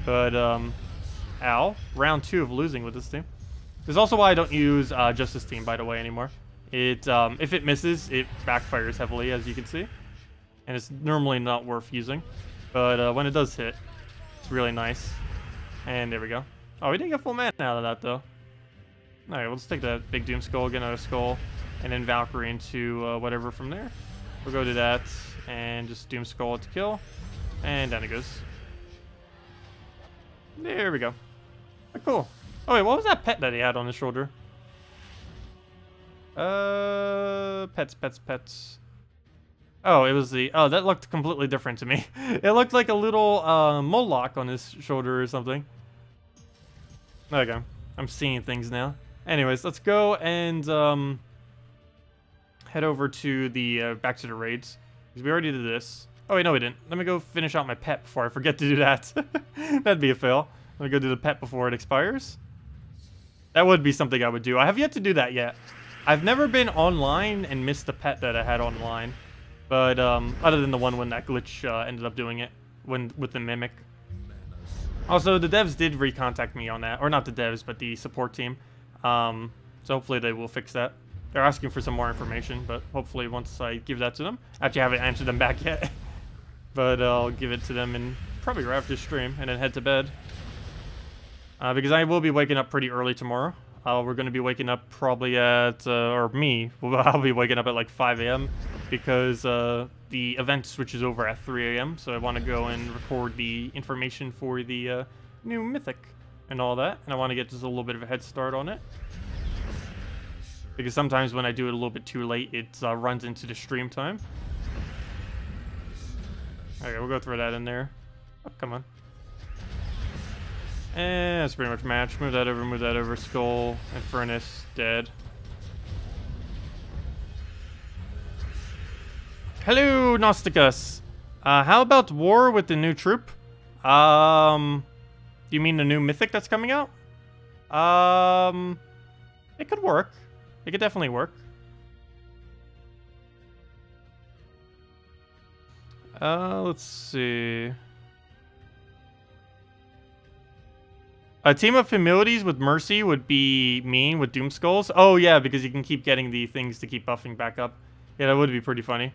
But, ow. Round 2 of losing with this team. This is also why I don't use Justice Team, by the way, anymore. It, if it misses, it backfires heavily, as you can see. And it's normally not worth using. But when it does hit, it's really nice. And there we go. Oh, we didn't get full mana out of that, though. Alright, we'll just take that big Doom Skull, get another Skull, and then Valkyrie into whatever from there. We'll go to that, and just Doom Skull to kill. And down it goes. There we go. Oh, cool. Oh, wait, what was that pet that he had on his shoulder? Pets. Oh, it was the... Oh, that looked completely different to me. It looked like a little Moloch on his shoulder or something. There we go. I'm seeing things now. Anyways, let's go and head over to the... back to the raids. Because we already did this. Oh, wait, no, we didn't. Let me go finish out my pet before I forget to do that. That'd be a fail. Let me go do the pet before it expires. That would be something I would do. I have yet to do that yet. I've never been online and missed the pet that I had online. But, other than the one when that glitch ended up doing it with the Mimic. Also, the devs did recontact me on that. Or not the devs, but the support team. So hopefully they will fix that. They're asking for some more information, but hopefully once I give that to them. Actually, I haven't answered them back yet. But I'll give it to them and probably right after stream and then head to bed. Because I will be waking up pretty early tomorrow. We're going to be waking up probably at, or me, I'll be waking up at like 5 a.m. because the event switches over at 3 a.m. So I want to go and record the information for the new Mythic and all that. And I want to get just a little bit of a head start on it. Because sometimes when I do it a little bit too late, it runs into the stream time. Okay, we'll go throw that in there. Oh, come on. And that's pretty much match. Move that over. Skull and Furnace dead. Hello, Gnosticus. How about war with the new troop? You mean the new Mythic that's coming out? It could work. It could definitely work. Let's see. A team of Humilities with Mercy would be mean with Doom Skulls. Oh, yeah, because you can keep getting the things to keep buffing back up. Yeah, that would be pretty funny.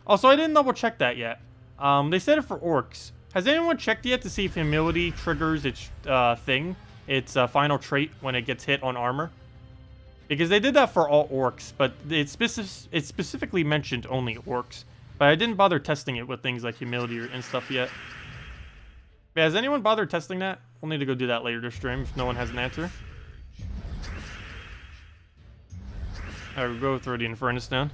Also, I didn't double check that yet. They said it for Orcs. Has anyone checked yet to see if Humility triggers its its final trait when it gets hit on armor? Because they did that for all Orcs, but it specifically mentioned only Orcs. But I didn't bother testing it with things like Humility and stuff yet. Yeah, has anyone bothered testing that? We'll need to go do that later this stream if no one has an answer. Alright, we'll go throw the Infernus down.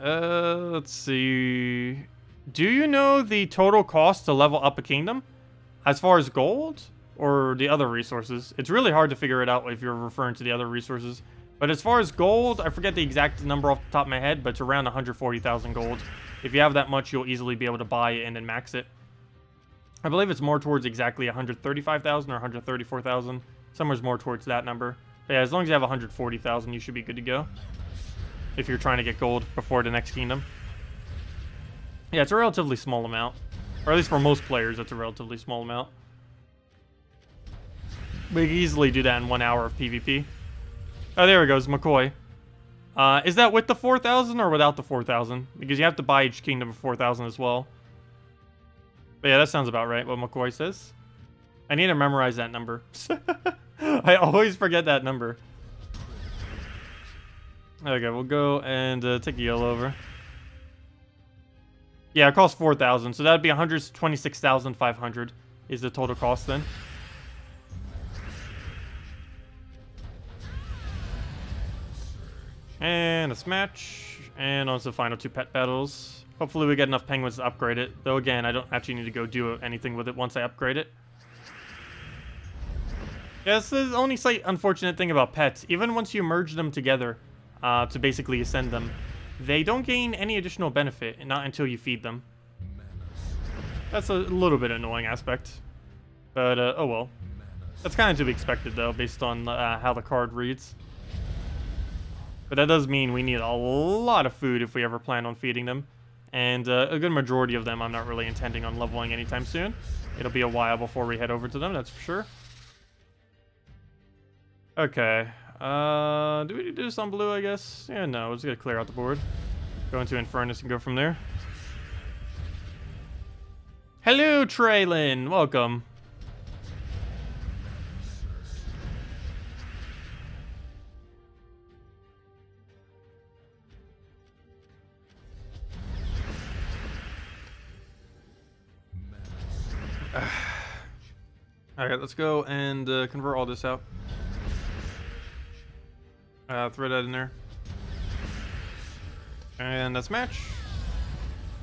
Let's see. Do you know the total cost to level up a kingdom? As far as gold? Or the other resources? It's really hard to figure it out if you're referring to the other resources. But as far as gold, I forget the exact number off the top of my head, but it's around 140,000 gold. If you have that much, you'll easily be able to buy it and then max it. I believe it's more towards exactly 135,000 or 134,000. Somewhere's more towards that number. But yeah, as long as you have 140,000, you should be good to go. if you're trying to get gold before the next kingdom. Yeah, it's a relatively small amount. Or at least for most players, it's a relatively small amount. We can easily do that in 1 hour of PvP. Oh, there it goes, McCoy. Is that with the 4,000 or without the 4,000? Because you have to buy each kingdom for 4,000 as well. But yeah, that sounds about right, what McCoy says. I need to memorize that number. I always forget that number. Okay, we'll go and take a yellow over. Yeah, it costs 4,000, so that'd be 126,500 is the total cost then. And a smash, and on to the final 2 pet battles. Hopefully we get enough penguins to upgrade it, though again, I don't actually need to go do anything with it once I upgrade it. Yeah, this is the only slight unfortunate thing about pets. Even once you merge them together to basically ascend them, they don't gain any additional benefit, and not until you feed them. That's a little bit annoying aspect. But, oh well. That's kind of to be expected, though, based on how the card reads. But that does mean we need a lot of food if we ever plan on feeding them. And a good majority of them I'm not really intending on leveling anytime soon. It'll be a while before we head over to them, that's for sure. Okay. Do we do this on blue, I guess? Yeah, no, we're just gonna clear out the board. Go into Infernus and go from there. Hello, Traylon! Welcome. Alright, let's go and convert all this out. Throw that in there. And that's match.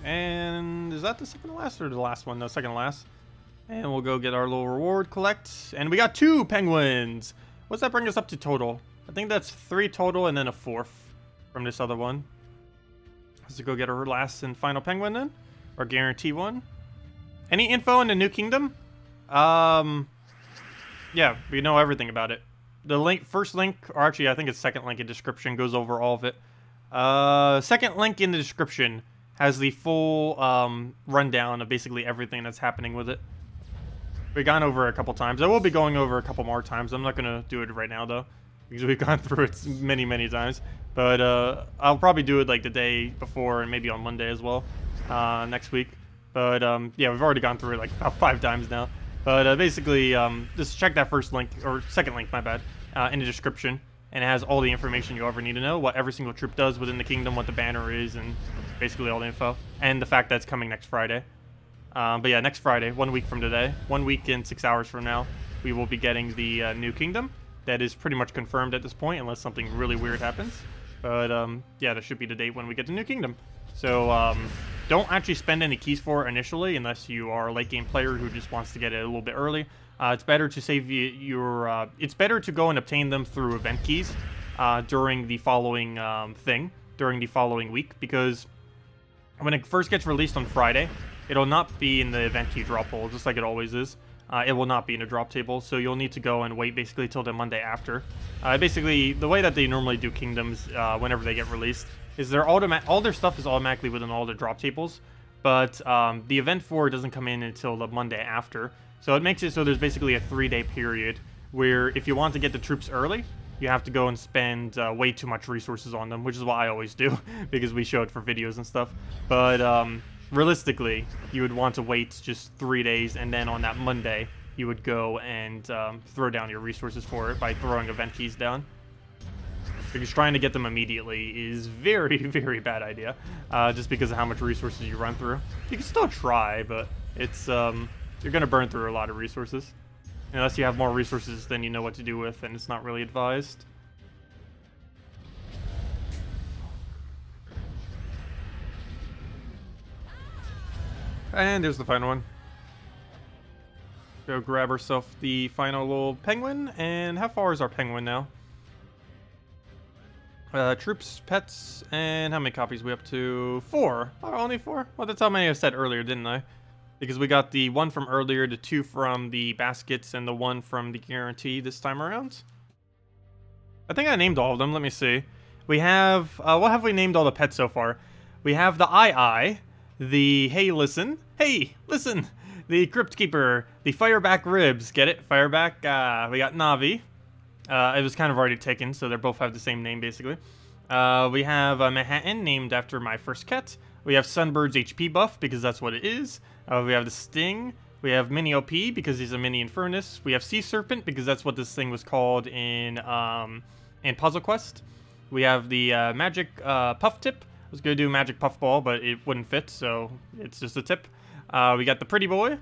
And is that the second to last or the last one? No, second to last. And we'll go get our little reward, collect. And we got 2 penguins! What's that bring us up to total? I think that's 3 total and then a 4th from this other one. Let's go get our last and final penguin then. Or guarantee one. Any info on the new kingdom? Yeah, we know everything about it. The link, first link, or actually I think it's second link in description, goes over all of it. Second link in the description has the full rundown of basically everything that's happening with it. We've gone over it a couple times. I will be going over a couple more times. I'm not going to do it right now, though, because we've gone through it many, many times. But I'll probably do it like the day before and maybe on Monday as well, next week. But yeah, we've already gone through it like about 5 times now. But basically, just check that first link, or second link, my bad, in the description. And it has all the information you ever need to know, what every single troop does within the kingdom, what the banner is, and basically all the info. And the fact that it's coming next Friday. But yeah, next Friday, 1 week from today, 1 week and 6 hours from now, we will be getting the new kingdom. That is pretty much confirmed at this point, unless something really weird happens. But yeah, that should be the date when we get the new kingdom. So don't actually spend any keys for it initially, unless you are a late game player who just wants to get it a little bit early. It's better to save your. It's better to go and obtain them through event keys during the following during the following week, because when it first gets released on Friday, it'll not be in the event key drop hole, just like it always is. It will not be in a drop table, so you'll need to go and wait basically till the Monday after. Basically, the way that they normally do kingdoms whenever they get released is all their stuff is automatically within all the drop tables, but the event for it doesn't come in until the Monday after. So it makes it so there's basically a 3-day period where if you want to get the troops early, you have to go and spend way too much resources on them, which is what I always do because we show it for videos and stuff. But realistically, you would want to wait just 3 days, and then on that Monday, you would go and throw down your resources for it by throwing event keys down. Because trying to get them immediately is very, very bad idea, just because of how much resources you run through. You can still try, but it's you're going to burn through a lot of resources. Unless you have more resources than you know what to do with, and it's not really advised. And there's the final one. Go grab ourselves the final little penguin. And how far is our penguin now? Troops, pets, and how many copies are we up to? 4. Oh, only 4? Well, that's how many I said earlier, didn't I? Because we got the 1 from earlier, the 2 from the baskets, and the 1 from the guarantee this time around. I think I named all of them. Let me see. We have, what have we named all the pets so far? We have the Eye, the Hey Listen, the Crypt Keeper, the Fireback Ribs, get it? Fireback, we got Navi. It was kind of already taken, so they both have the same name, basically. We have Manhattan, named after my first cat. We have Sunbird's HP buff, because that's what it is. We have the Sting. We have Mini OP, because he's a Mini Infernus. We have Sea Serpent, because that's what this thing was called in Puzzle Quest. We have the Magic Puff Tip. I was going to do Magic Puff Ball, but it wouldn't fit, so it's just a tip. We got the Pretty Boy.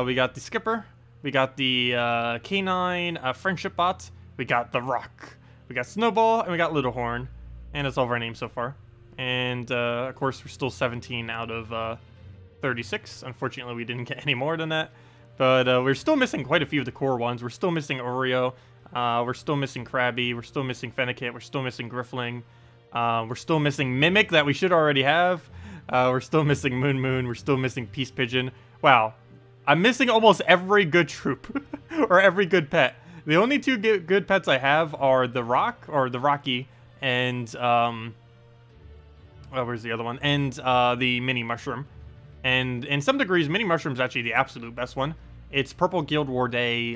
We got the Skipper. We got the Canine Friendship Bot. We got the Rock. We got Snowball, and we got Little Horn. And that's all of our names so far. And, of course, we're still 17 out of 36. Unfortunately, we didn't get any more than that. But we're still missing quite a few of the core ones. We're still missing Oreo. We're still missing Krabby. We're still missing Fennekit. We're still missing Griffling. We're still missing Mimic that we should already have. We're still missing Moon. We're still missing Peace Pigeon. Wow. I'm missing almost every good troop. Or every good pet. The only two good pets I have are the Rock, or the Rocky, and, oh, where's the other one? And, the Mini Mushroom. And in some degrees, Mini Mushroom's actually the absolute best one. It's Purple Guild War Day,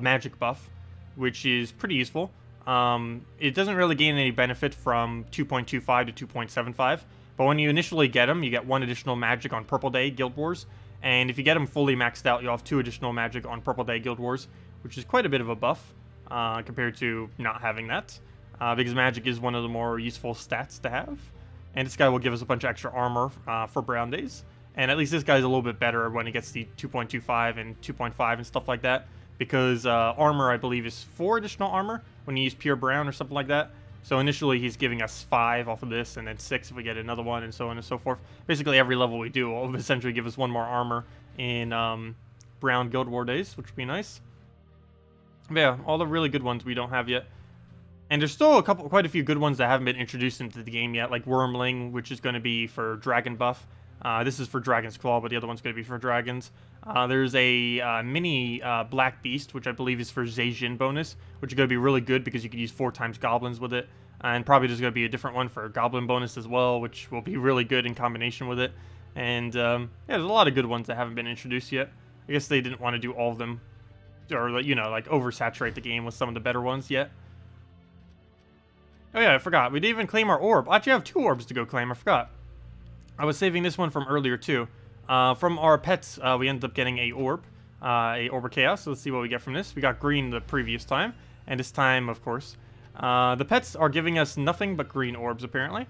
magic buff, which is pretty useful. It doesn't really gain any benefit from 2.25 to 2.75, but when you initially get them, you get 1 additional magic on Purple Day Guild Wars, and if you get them fully maxed out, you'll have 2 additional magic on Purple Day Guild Wars, which is quite a bit of a buff, compared to not having that, because magic is one of the more useful stats to have, and this guy will give us a bunch of extra armor for Brown Days, and at least this guy's a little bit better when he gets the 2.25 and 2.5 and stuff like that, because armor, I believe, is 4 additional armor when you use pure brown or something like that. So initially he's giving us 5 off of this, and then 6 if we get another one, and so on and so forth. Basically every level we do will essentially give us 1 more armor in Brown Guild War Days, which would be nice. But yeah, all the really good ones we don't have yet. And there's still quite a few good ones that haven't been introduced into the game yet, like Wormling, which is going to be for Dragon buff. This is for Dragon's Claw, but the other one's going to be for Dragons. There's a mini Black Beast, which I believe is for Zhejian bonus, which is going to be really good because you can use 4 times Goblins with it. And probably there's going to be a different one for Goblin bonus as well, which will be really good in combination with it. And yeah, there's a lot of good ones that haven't been introduced yet. I guess they didn't want to do all of them, or, you know, like oversaturate the game with some of the better ones yet. Oh yeah, I forgot. We didn't even claim our orb. Actually, I have 2 orbs to go claim. I forgot. I was saving this one from earlier, too. From our pets, we ended up getting a orb of chaos. So let's see what we get from this. We got green the previous time, and this time, of course. The pets are giving us nothing but green orbs, apparently.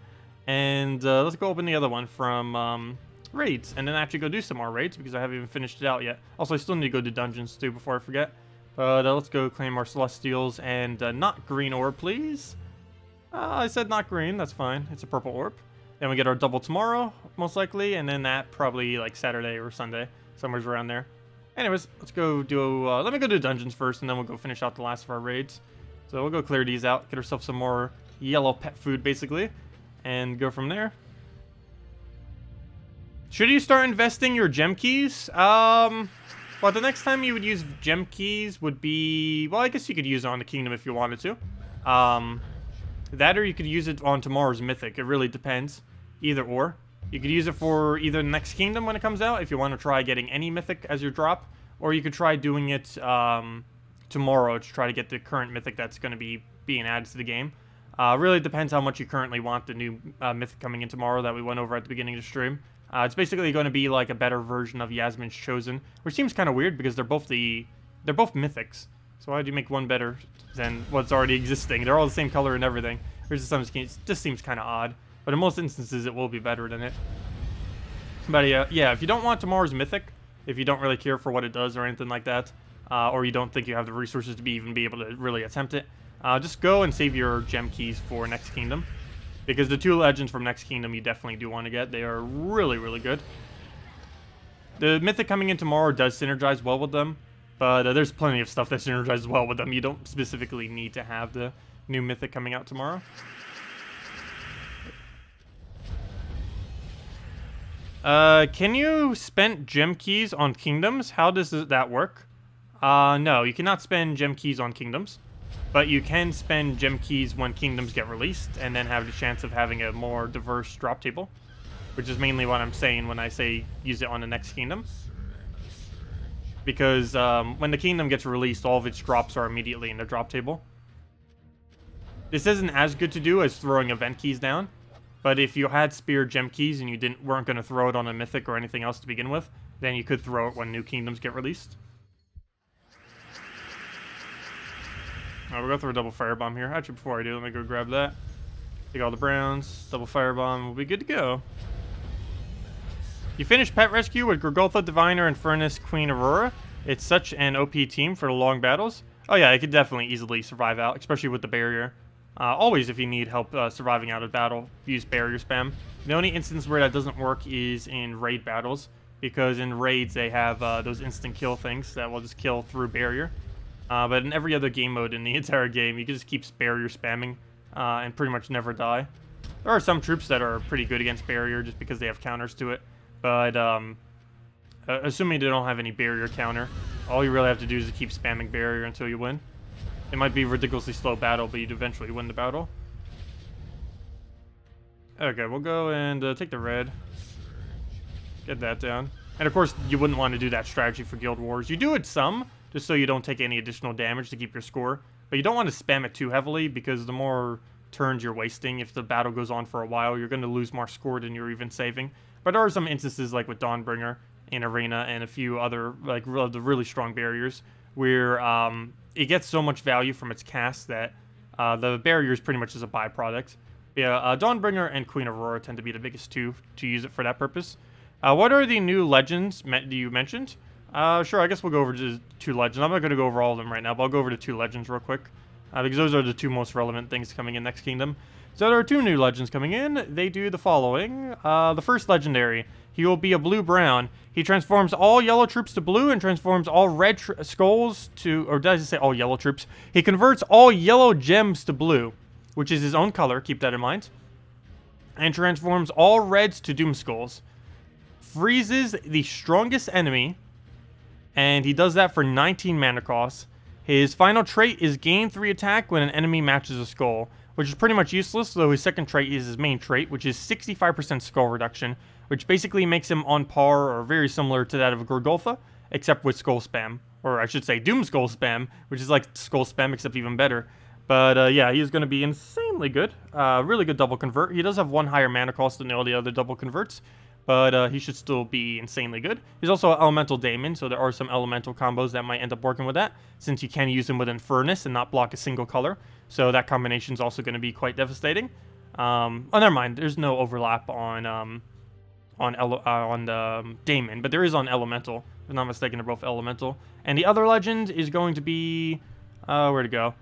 And let's go open the other one from raids, and then actually go do some more raids, because I haven't even finished it out yet. Also, I still need to go do dungeons, too, before I forget. But let's go claim our Celestials, and not green orb, please. I said not green, that's fine. It's a purple orb. Then we get our double tomorrow, most likely, and then that probably like Saturday or Sunday, somewhere's around there. Anyways, let's go do, let me go do dungeons first, and then we'll go finish out the last of our raids. So we'll go clear these out, get ourselves some more yellow pet food, basically, and go from there. Should you start investing your gem keys? Well, the next time you would use gem keys would be, well, I guess you could use it on the kingdom if you wanted to. That or you could use it on tomorrow's Mythic. It really depends. Either or. You could use it for either the next kingdom when it comes out, if you want to try getting any Mythic as your drop. Or you could try doing it tomorrow to try to get the current Mythic that's going to be being added to the game. Really depends how much you currently want the new Mythic coming in tomorrow that we went over at the beginning of the stream. It's basically going to be like a better version of Yasmin's Chosen, which seems kind of weird because they're both Mythics. So why do you make one better than what's already existing? They're all the same color and everything. It just seems kind of odd. But in most instances, it will be better than it. But yeah, if you don't want tomorrow's Mythic, if you don't really care for what it does or anything like that, or you don't think you have the resources to even be able to really attempt it, just go and save your gem keys for Next Kingdom. Because the 2 legends from Next Kingdom you definitely do want to get. They are really, really good. The Mythic coming in tomorrow does synergize well with them. But there's plenty of stuff that synergizes well with them. You don't specifically need to have the new Mythic coming out tomorrow. Can you spend gem keys on kingdoms? How does that work? No, you cannot spend gem keys on kingdoms. But you can spend gem keys when kingdoms get released, and then have the chance of having a more diverse drop table, which is mainly what I'm saying when I say use it on the next kingdom. Because when the kingdom gets released, all of its drops are immediately in the drop table. This isn't as good to do as throwing event keys down, but if you had spear gem keys and you weren't going to throw it on a mythic or anything else to begin with, then you could throw it when new kingdoms get released. Alright, we'll go through a double firebomb here. Actually, before I do, let me go grab that. Take all the browns, double firebomb, we'll be good to go. You finish Pet Rescue with Gorgultha, Diviner, and Furnace Queen Aurora. It's such an OP team for the long battles. Oh yeah, it could definitely easily survive out, especially with the barrier. Always, if you need help surviving out of battle, use barrier spam. The only instance where that doesn't work is in raid battles, because in raids they have those instant kill things that will just kill through barrier. But in every other game mode in the entire game, you can just keep barrier spamming and pretty much never die. There are some troops that are pretty good against barrier just because they have counters to it. But assuming they don't have any barrier counter, all you really have to do is to keep spamming barrier until you win. It might be a ridiculously slow battle, but you'd eventually win the battle. Okay, we'll go and take the red. Get that down. And of course, you wouldn't want to do that strategy for Guild Wars. You do it some, just so you don't take any additional damage to keep your score. But you don't want to spam it too heavily, because the more turns you're wasting, if the battle goes on for a while, you're going to lose more score than you're even saving. But there are some instances, like with Dawnbringer in Arena and a few other, like, the really strong barriers, where it gets so much value from its cast that the barrier is pretty much just a byproduct. Yeah, Dawnbringer and Queen Aurora tend to be the biggest two to use it for that purpose. What are the new legends you mentioned? Sure, I guess we'll go over to 2 legends. I'm not going to go over all of them right now, but I'll go over to 2 legends real quick. Because those are the 2 most relevant things coming in next kingdom. So there are 2 new legends coming in. They do the following. The first legendary, he will be a blue-brown. He transforms all yellow troops to blue and transforms all red skulls to, or does it say all yellow troops? He converts all yellow gems to blue, which is his own color, keep that in mind. And transforms all reds to doom skulls. Freezes the strongest enemy, and he does that for 19 mana cost. His final trait is gain 3 attack when an enemy matches a skull, which is pretty much useless, though his second trait is his main trait, which is 65% skull reduction, which basically makes him on par or very similar to that of Gorgultha, except with skull spam. Or I should say doom skull spam, which is like skull spam except even better. But yeah, he's going to be insanely good. Really good double convert. He does have 1 higher mana cost than all the other double converts, but he should still be insanely good. He's also an elemental daemon, so there are some elemental combos that might end up working with that, since you can use him within Furnace and not block a single color. So that combination is also going to be quite devastating. Oh, never mind. There's no overlap on the daemon, but there is on elemental. If I'm not mistaken, they're both elemental. And the other legend is going to be where'd it go?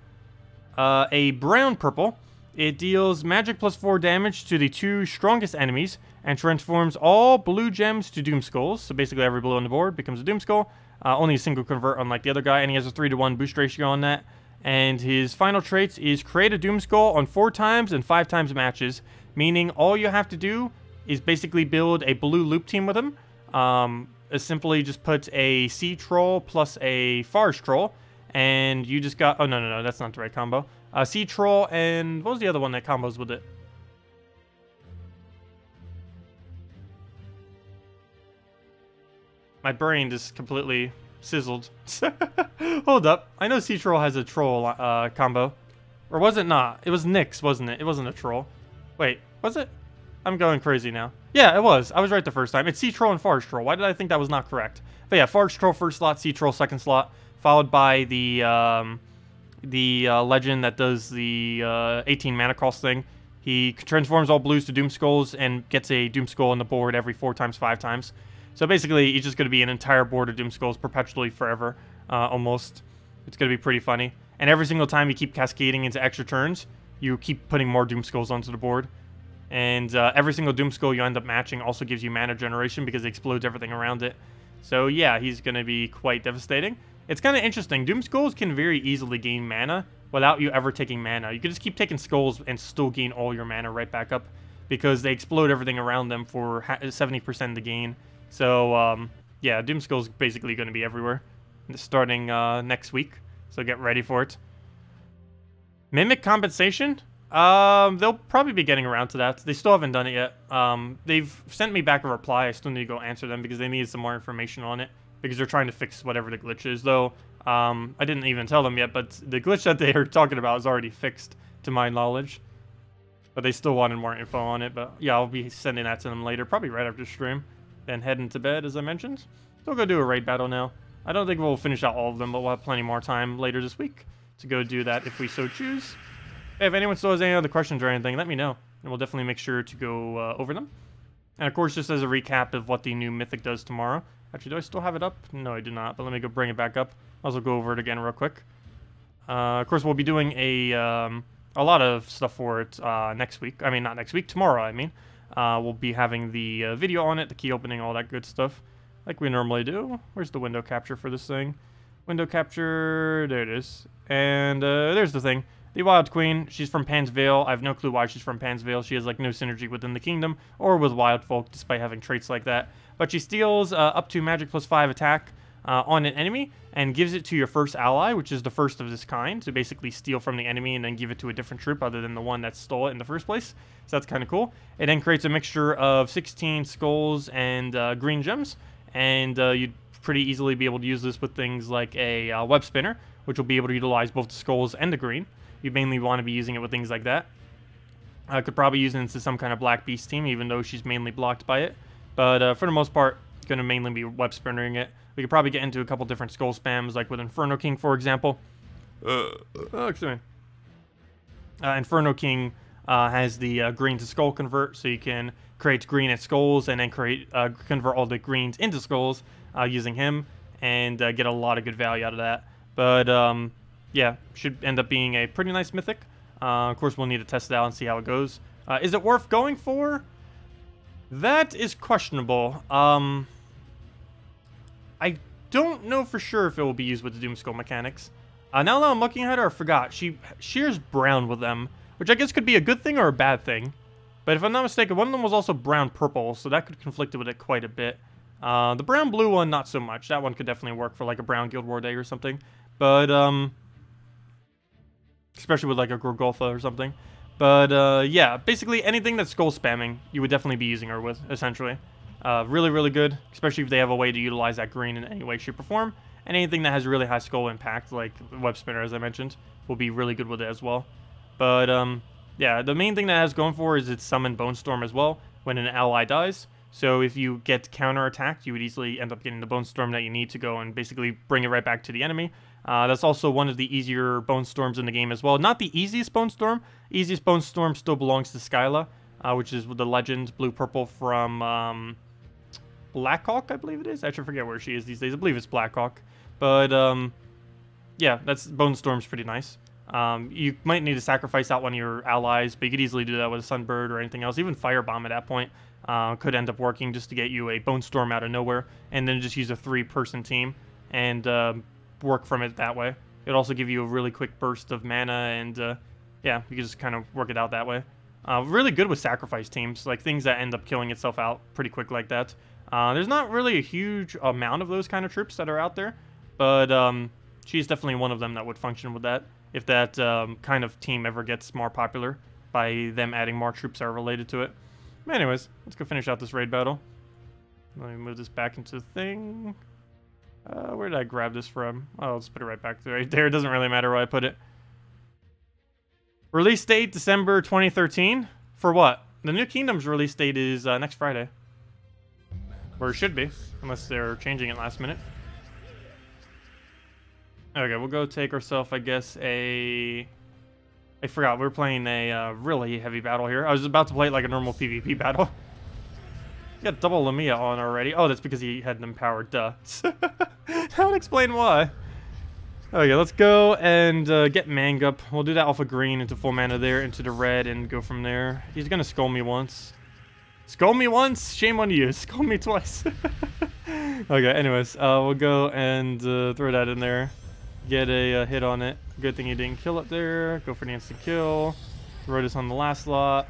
A brown purple. It deals magic plus 4 damage to the 2 strongest enemies and transforms all blue gems to doom skulls. So basically every blue on the board becomes a doom skull. Only a single convert, unlike the other guy, and he has a 3-to-1 boost ratio on that. And his final traits is create a doom skull on 4 times and 5 times matches, meaning all you have to do is basically build a blue loop team with him. Simply just put a sea troll plus a forest troll, and you just got, oh no, that's not the right combo. Sea troll and what was the other one that combos with it? My brain just completely sizzled. Hold up. I know Sea Troll has a troll combo. Or was it not? It was Nyx, wasn't it? It wasn't a troll. Wait, was it? I'm going crazy now. Yeah, it was. I was right the first time. It's Sea Troll and Forest Troll. Why did I think that was not correct? But yeah, Forest Troll first slot, Sea Troll second slot, followed by the legend that does the 18 mana cost thing. He transforms all blues to Doom Skulls and gets a Doom Skull on the board every 4 times, 5 times. So basically, he's just going to be an entire board of Doom Skulls perpetually forever, almost. It's going to be pretty funny. And every single time you keep cascading into extra turns, you keep putting more Doom Skulls onto the board. And every single Doom Skull you end up matching also gives you mana generation because it explodes everything around it. So yeah, he's going to be quite devastating. It's kind of interesting. Doom Skulls can very easily gain mana without you ever taking mana. You can just keep taking Skulls and still gain all your mana right back up because they explode everything around them for 70% of the gain. So, yeah, Doom Skull's basically going to be everywhere starting next week. So get ready for it. Mimic compensation? They'll probably be getting around to that. They still haven't done it yet. They've sent me back a reply. I still need to go answer them because they needed some more information on it. Because they're trying to fix whatever the glitch is. Though, I didn't even tell them yet, but the glitch that they are talking about is already fixed, to my knowledge. But they still wanted more info on it. But yeah, I'll be sending that to them later, probably right after stream. Then heading to bed, as I mentioned. So we'll go do a raid battle now. I don't think we'll finish out all of them, but we'll have plenty more time later this week to go do that if we so choose. Hey, if anyone still has any other questions or anything, let me know. And we'll definitely make sure to go over them. And of course, just as a recap of what the new Mythic does tomorrow. Actually, do I still have it up? No, I do not, but let me go bring it back up. I'll also go over it again real quick. Of course, we'll be doing a lot of stuff for it next week. I mean, not next week, tomorrow, I mean. We'll be having the video on it, the key opening, all that good stuff, like we normally do. Where's the window capture for this thing? Window capture, there it is. And there's the thing. The Wild Queen, she's from Pan's Vale. I have no clue why she's from Pan's Vale. She has like no synergy within the kingdom or with wild folk, despite having traits like that. But she steals up to magic +5 attack on an enemy and gives it to your first ally, which is the first of this kind. So basically steal from the enemy and then give it to a different troop other than the one that stole it in the first place. So that's kind of cool. It then creates a mixture of 16 skulls and green gems. And you'd pretty easily be able to use this with things like a web spinner, which will be able to utilize both the skulls and the green. You mainly want to be using it with things like that. I could probably use it into some kind of Black Beast team, even though she's mainly blocked by it. But for the most part, going to mainly be web spinnering it. We could probably get into a couple different skull spams, like with Inferno King, for example. Excuse me. Inferno King has the green to skull convert, so you can create green at skulls and then convert all the greens into skulls using him, and get a lot of good value out of that. But yeah, should end up being a pretty nice Mythic. Of course, we'll need to test it out and see how it goes. Is it worth going for? That is questionable. I don't know for sure if it will be used with the Doom Skull mechanics. Now that I'm looking at her, I forgot. She shears brown with them, which I guess could be a good thing or a bad thing. But if I'm not mistaken, one of them was also brown-purple, so that could conflict with it quite a bit. The brown-blue one, not so much. That one could definitely work for like a brown Guild War day or something. But, especially with like a Gorgolfa or something. But, yeah, basically anything that's skull spamming, you would definitely be using her with, essentially. Really, really good, especially if they have a way to utilize that green in any way, shape, or form. And anything that has really high skull impact, like Web Spinner, as I mentioned, will be really good with it as well. But, yeah, the main thing that it has going for is it's summon Bone Storm as well when an ally dies. So if you get counter-attacked, you would easily end up getting the Bone Storm that you need to go and basically bring it right back to the enemy. That's also one of the easier Bone Storms in the game as well. Not the easiest Bone Storm. Easiest Bone Storm still belongs to Skyla, which is the legend blue-purple from Blackhawk, I believe it is. I actually forget where she is these days. I believe it's Blackhawk. But, yeah, that's Bone Storm's pretty nice. You might need to sacrifice out one of your allies, but you could easily do that with a Sunbird or anything else. Even Firebomb at that point could end up working just to get you a Bone Storm out of nowhere, and then just use a 3-person team and work from it that way. It'd also give you a really quick burst of mana, and yeah, you can just kind of work it out that way. Really good with sacrifice teams, like things that end up killing itself out pretty quick like that. There's not really a huge amount of those kind of troops that are out there, but she's definitely one of them that would function with that. If that kind of team ever gets more popular by them adding more troops that are related to it. Anyways, let's go finish out this raid battle. Let me move this back into the thing. Where did I grab this from? Oh, let's put it right back right there. It doesn't really matter where I put it. Release date, December 2013. For what? The New Kingdom's release date is next Friday. Or it should be, unless they're changing it last minute. Okay, we'll go take ourselves, I guess, I forgot, we were playing a really heavy battle here. I was about to play it like a normal PvP battle. Got double Lamia on already. Oh, that's because he had an empowered, duh. That would explain why. Okay, let's go and get Mangup. We'll do that off of green into full mana there, into the red, and go from there. He's gonna skull me once. Skull me once? Shame on you. Skull me twice. Okay, anyways, we'll go and throw that in there. Get a hit on it. Good thing he didn't kill it there. Go for the instant kill. Throw this on the last slot.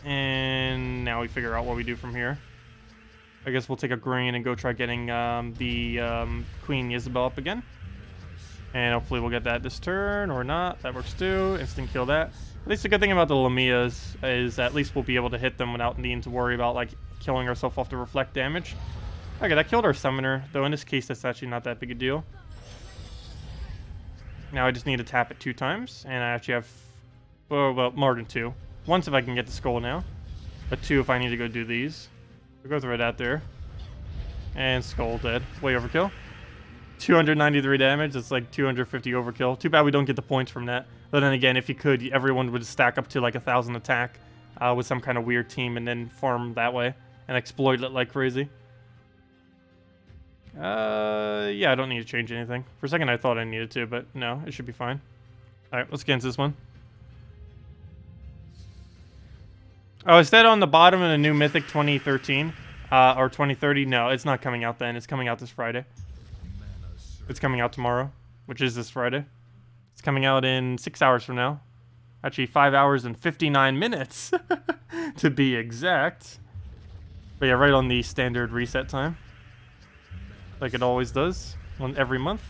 And now we figure out what we do from here. I guess we'll take a green and go try getting the Queen Isabel up again. And hopefully we'll get that this turn, or not. That works too. Instant kill that. At least the good thing about the Lamias is at least we'll be able to hit them without needing to worry about, like, killing ourselves off the reflect damage. Okay, that killed our summoner, though in this case that's actually not that big a deal. Now I just need to tap it 2 times, and I actually have, well, more than 2. Once if I can get the skull now, but 2 if I need to go do these. We'll go throw that there. And skull dead. Way overkill. 293 damage, that's like 250 overkill. Too bad we don't get the points from that. But then again, if you could, everyone would stack up to like 1,000 attack with some kind of weird team and then farm that way and exploit it like crazy. Yeah, I don't need to change anything. For a second I thought I needed to, but no, it should be fine. Alright, let's get into this one. Oh, is that on the bottom of the new Mythic 2013? Or 2030? No, it's not coming out then. It's coming out this Friday. It's coming out tomorrow, which is this Friday. It's coming out in 6 hours from now. Actually, 5 hours and 59 minutes, to be exact. But yeah, right on the standard reset time. Like it always does, every month.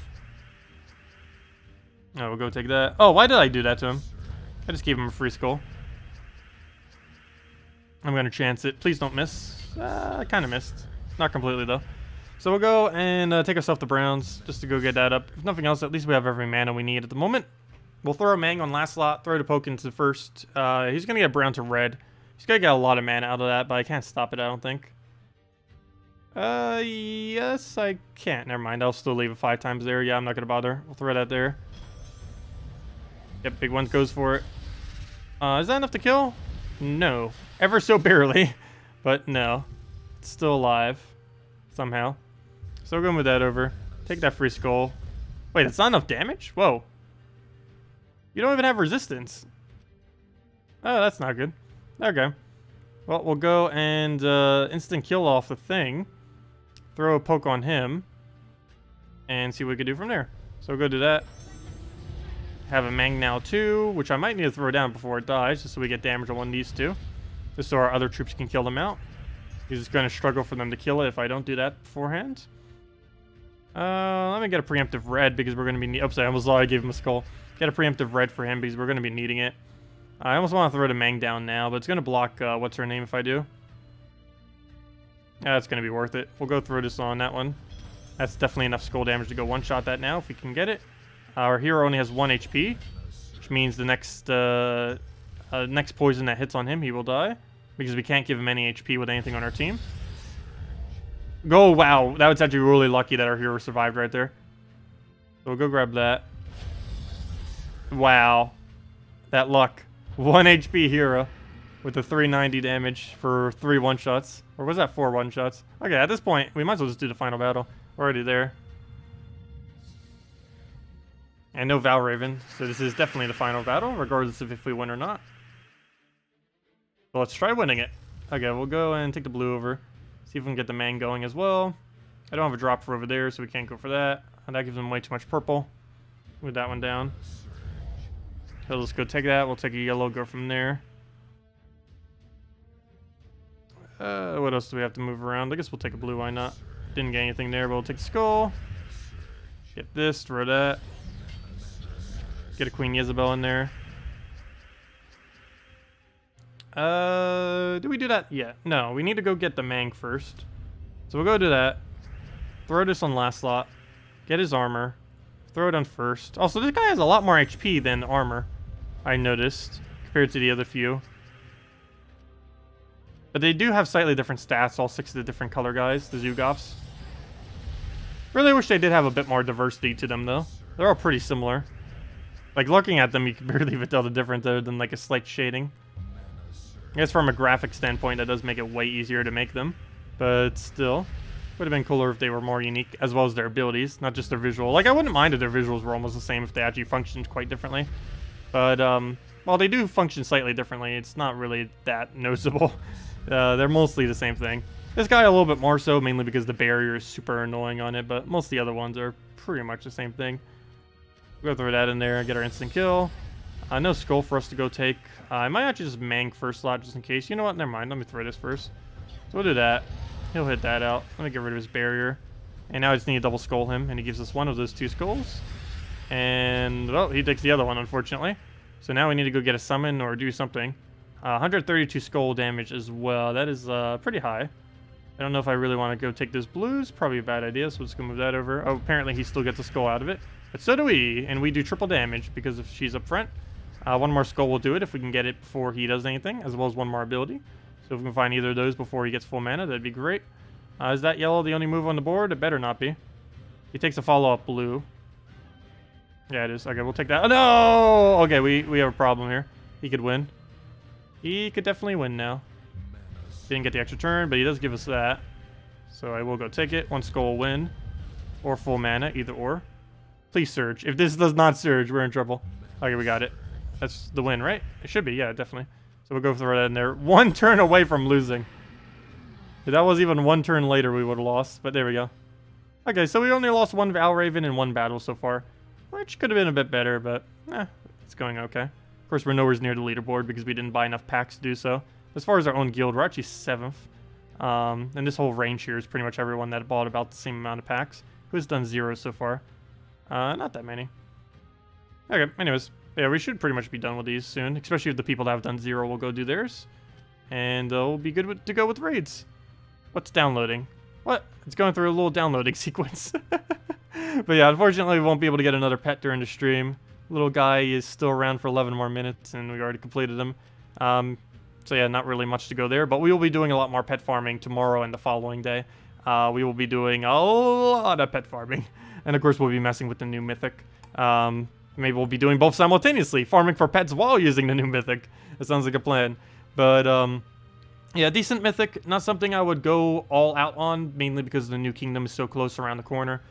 Oh, we'll go take that. Oh, why did I do that to him? I just gave him a free skull. I'm going to chance it. Please don't miss. I kind of missed. Not completely, though. So we'll go and take ourselves the Browns, just to go get that up. If nothing else, at least we have every mana we need at the moment. We'll throw a Mang on last slot, throw the poke into the first. He's going to get brown to red. He's going to get a lot of mana out of that, but I can't stop it, I don't think. Yes, I can't. Never mind. I'll still leave it 5 times there. Yeah, I'm not going to bother. We'll throw that there. Yep, big one goes for it. Is that enough to kill? No. Ever so barely. But no. It's still alive. Somehow. So we'll go move that over. Take that free skull. Wait, it's not enough damage? Whoa. You don't even have resistance. Oh, that's not good. Okay. Well, we'll go and instant kill off the thing. Throw a poke on him. And see what we can do from there. So we'll go do that. Have a Mang now too, which I might need to throw down before it dies, just so we get damage on one of these two. Just so our other troops can kill them out. He's just going to struggle for them to kill it if I don't do that beforehand. Let me get a preemptive red because we're going to be... Oops, I almost thought I gave him a skull. Get a preemptive red for him because we're going to be needing it. I almost want to throw the Mang down now, but it's going to block what's her name if I do. That's going to be worth it. We'll go throw this on that one. That's definitely enough skull damage to go one-shot that now if we can get it. Our hero only has 1 HP, which means the next poison that hits on him, he will die. Because we can't give him any HP with anything on our team. Oh, wow. That was actually really lucky that our hero survived right there. So we'll go grab that. Wow. That luck. 1 HP hero with the 390 damage for 3 one-shots. Or was that 4 one-shots? Okay, at this point, we might as well just do the final battle. We're already there. And no Valraven, so this is definitely the final battle, regardless of if we win or not. So let's try winning it. Okay, we'll go and take the blue over. See if we can get the Mang going as well. I don't have a drop for over there, so we can't go for that. And that gives them way too much purple. Move that one down. So let's go take that. We'll take a yellow, go from there. What else do we have to move around? I guess we'll take a blue, why not? Didn't get anything there, but we'll take a skull. Get this, throw that. Get a Queen Isabel in there. Do we do that yet? No, we need to go get the Mang first. So we'll go do that. Throw this on last slot. Get his armor. Throw it on first. Also, this guy has a lot more HP than armor, I noticed, compared to the other few. But they do have slightly different stats, all 6 of the different color guys, the Zugofs. Really wish they did have a bit more diversity to them, though. They're all pretty similar. Like, looking at them, you can barely even tell the difference other than, like, a slight shading. I guess from a graphic standpoint, that does make it way easier to make them. But still, would have been cooler if they were more unique, as well as their abilities, not just their visual. Like, I wouldn't mind if their visuals were almost the same if they actually functioned quite differently. But, while they do function slightly differently, it's not really that noticeable. They're mostly the same thing. This guy a little bit more so, mainly because the barrier is super annoying on it, but most of the other ones are pretty much the same thing. We'll go throw that in there and get our instant kill. No skull for us to go take. I might actually just Mang first slot just in case. You know what? Never mind. Let me throw this first. So we'll do that. He'll hit that out. Let me get rid of his barrier. And now I just need to double skull him, and he gives us one of those 2 skulls. And, well, he takes the other one, unfortunately. So now we need to go get a summon or do something. 132 skull damage as well. That is pretty high. I don't know if I really want to go take those blues. Probably a bad idea, so let's go move that over. Oh, apparently he still gets a skull out of it. But so do we, and we do triple damage because if she's up front. One more skull will do it if we can get it before he does anything, as well as one more ability. So if we can find either of those before he gets full mana, that'd be great. Is that yellow the only move on the board? It better not be. He takes a follow-up blue. Yeah, it is. Okay, we'll take that. Oh, no! Okay, we have a problem here. He could win. He could definitely win now. Didn't get the extra turn, but he does give us that. So I will go take it. One skull will win. Or full mana, either or. Please surge. If this does not surge, we're in trouble. Okay, we got it. That's the win, right? It should be, yeah, definitely. So we'll go throw that in there. One turn away from losing. If that was even one turn later, we would have lost. But there we go. Okay, so we only lost one Valraven in one battle so far. Which could have been a bit better, but it's going okay. Of course, we're nowhere near the leaderboard because we didn't buy enough packs to do so. As far as our own guild, we're actually 7th. And this whole range here is pretty much everyone that bought about the same amount of packs. Who's done 0 so far? Not that many. Okay, anyways. Yeah, we should pretty much be done with these soon. Especially if the people that have done 0 will go do theirs. And we'll be good to go with raids. What's downloading? What? It's going through a little downloading sequence. But yeah, unfortunately we won't be able to get another pet during the stream. Little guy is still around for 11 more minutes and we already completed him. So yeah, not really much to go there. But we will be doing a lot more pet farming tomorrow and the following day. We will be doing a lot of pet farming. And of course we'll be messing with the new Mythic. Maybe we'll be doing both simultaneously. Farming for pets while using the new Mythic. That sounds like a plan. But yeah, decent Mythic. Not something I would go all out on. Mainly because the new kingdom is so close around the corner.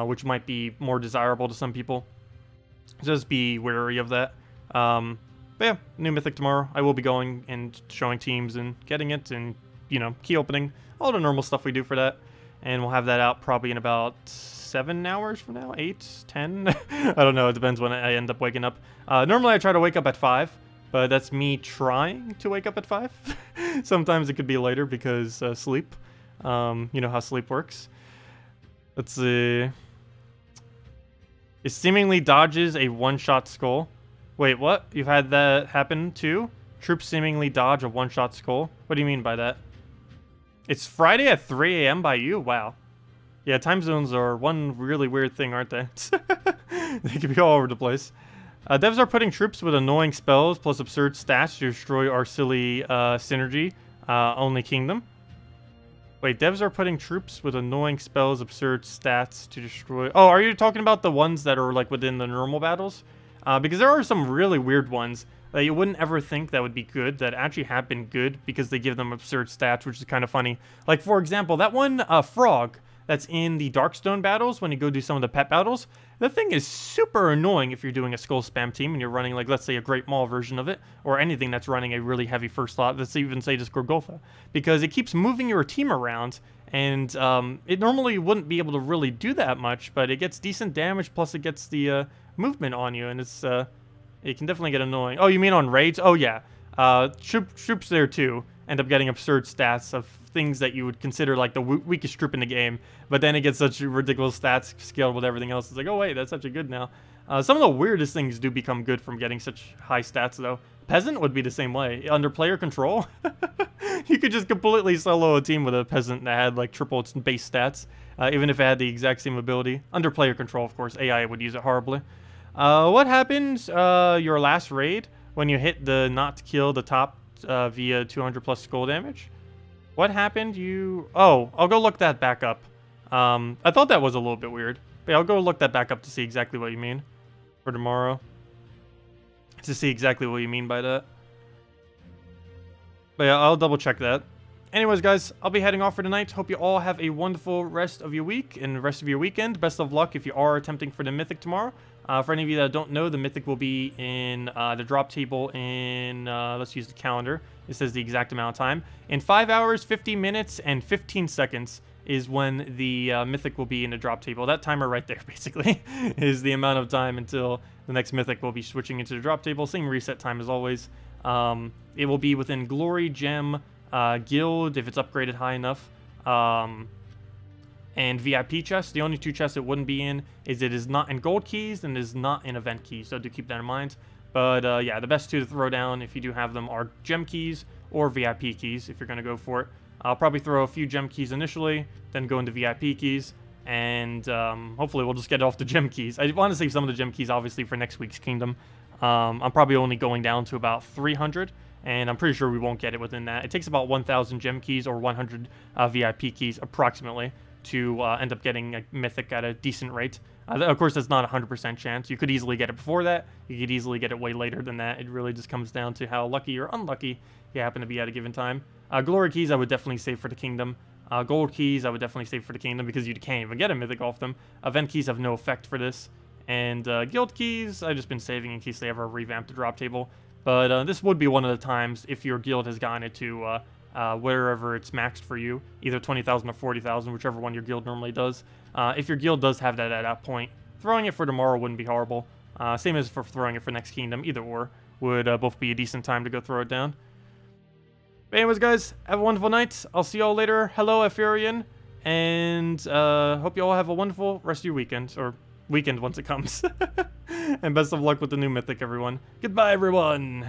Which might be more desirable to some people. Just be wary of that. But yeah, new Mythic tomorrow. I will be going and showing teams and getting it and, you know, key opening. All the normal stuff we do for that. And we'll have that out probably in about 7 hours from now? 8? 10? I don't know. It depends when I end up waking up. Normally I try to wake up at 5. But that's me trying to wake up at 5. Sometimes it could be later because sleep. You know how sleep works. Let's see. It seemingly dodges a one-shot skull. Wait, what? You've had that happen too? Troops seemingly dodge a one-shot skull? What do you mean by that? It's Friday at 3 a.m. by you? Wow. Yeah, time zones are one really weird thing, aren't they? They can be all over the place. Devs are putting troops with annoying spells plus absurd stats to destroy our silly synergy only kingdom. Wait, devs are putting troops with annoying spells, absurd stats to destroy... Oh, are you talking about the ones that are, like, within the normal battles? Because there are some really weird ones that you wouldn't ever think that would be good, that actually have been good because they give them absurd stats, which is kind of funny. Like, for example, that one frog that's in the Darkstone battles, when you go do some of the pet battles, the thing is super annoying if you're doing a skull spam team and you're running, like, let's say a Great Maul version of it, or anything that's running a really heavy first slot, let's even say just Gorgotha, because it keeps moving your team around, and it normally wouldn't be able to really do that much, but it gets decent damage, plus it gets the movement on you, and it's, it can definitely get annoying. Oh, you mean on raids? Oh, yeah. Troops there, too, end up getting absurd stats of things that you would consider like the weakest troop in the game, but then it gets such ridiculous stats scaled with everything else. It's like, oh wait, that's actually good now. Some of the weirdest things do become good from getting such high stats, though. Peasant would be the same way. Under player control, you could just completely solo a team with a peasant that had like triple its base stats, even if it had the exact same ability. Under player control, of course, AI would use it horribly. What happens your last raid when you hit the not to kill the top via 200 plus skull damage? What happened? Oh, I'll go look that back up. I thought that was a little bit weird. But yeah, I'll go look that back up to see exactly what you mean. For tomorrow. To see exactly what you mean by that. But yeah, I'll double check that. Anyways, guys, I'll be heading off for tonight. Hope you all have a wonderful rest of your week and the rest of your weekend. Best of luck if you are attempting for the Mythic tomorrow. For any of you that don't know, the Mythic will be in the drop table in, let's use the calendar. It says the exact amount of time. In 5 hours, 50 minutes, and 15 seconds is when the Mythic will be in the drop table. That timer right there, basically, is the amount of time until the next Mythic will be switching into the drop table. Same reset time as always. It will be within Glory Gem Guild if it's upgraded high enough. and VIP chests. The only 2 chests it wouldn't be in is it is not in gold keys and is not in event keys, so do keep that in mind. But yeah, the best 2 to throw down if you do have them are gem keys or VIP keys if you're going to go for it. I'll probably throw a few gem keys initially, then go into VIP keys, and hopefully we'll just get off the gem keys. I want to save some of the gem keys obviously for next week's kingdom. I'm probably only going down to about 300, and I'm pretty sure we won't get it within that. It takes about 1,000 gem keys or 100 VIP keys approximately to end up getting a mythic at a decent rate. Of course, that's not a 100% chance. You could easily get it before that. You could easily get it way later than that. It really just comes down to how lucky or unlucky you happen to be at a given time. Glory keys I would definitely save for the kingdom. Gold keys I would definitely save for the kingdom because you can't even get a mythic off them. Event keys have no effect for this. And guild keys I've just been saving in case they ever revamp the drop table. But this would be one of the times if your guild has gotten it to wherever it's maxed for you, either 20,000 or 40,000, whichever one your guild normally does. If your guild does have that at that point, throwing it for tomorrow wouldn't be horrible. Same as for throwing it for next kingdom, either or would both be a decent time to go throw it down. But anyways, guys, have a wonderful night. I'll see y'all later. Hello, ellcarjen, and hope you all have a wonderful rest of your weekend, or weekend once it comes. And best of luck with the new mythic, everyone. Goodbye, everyone.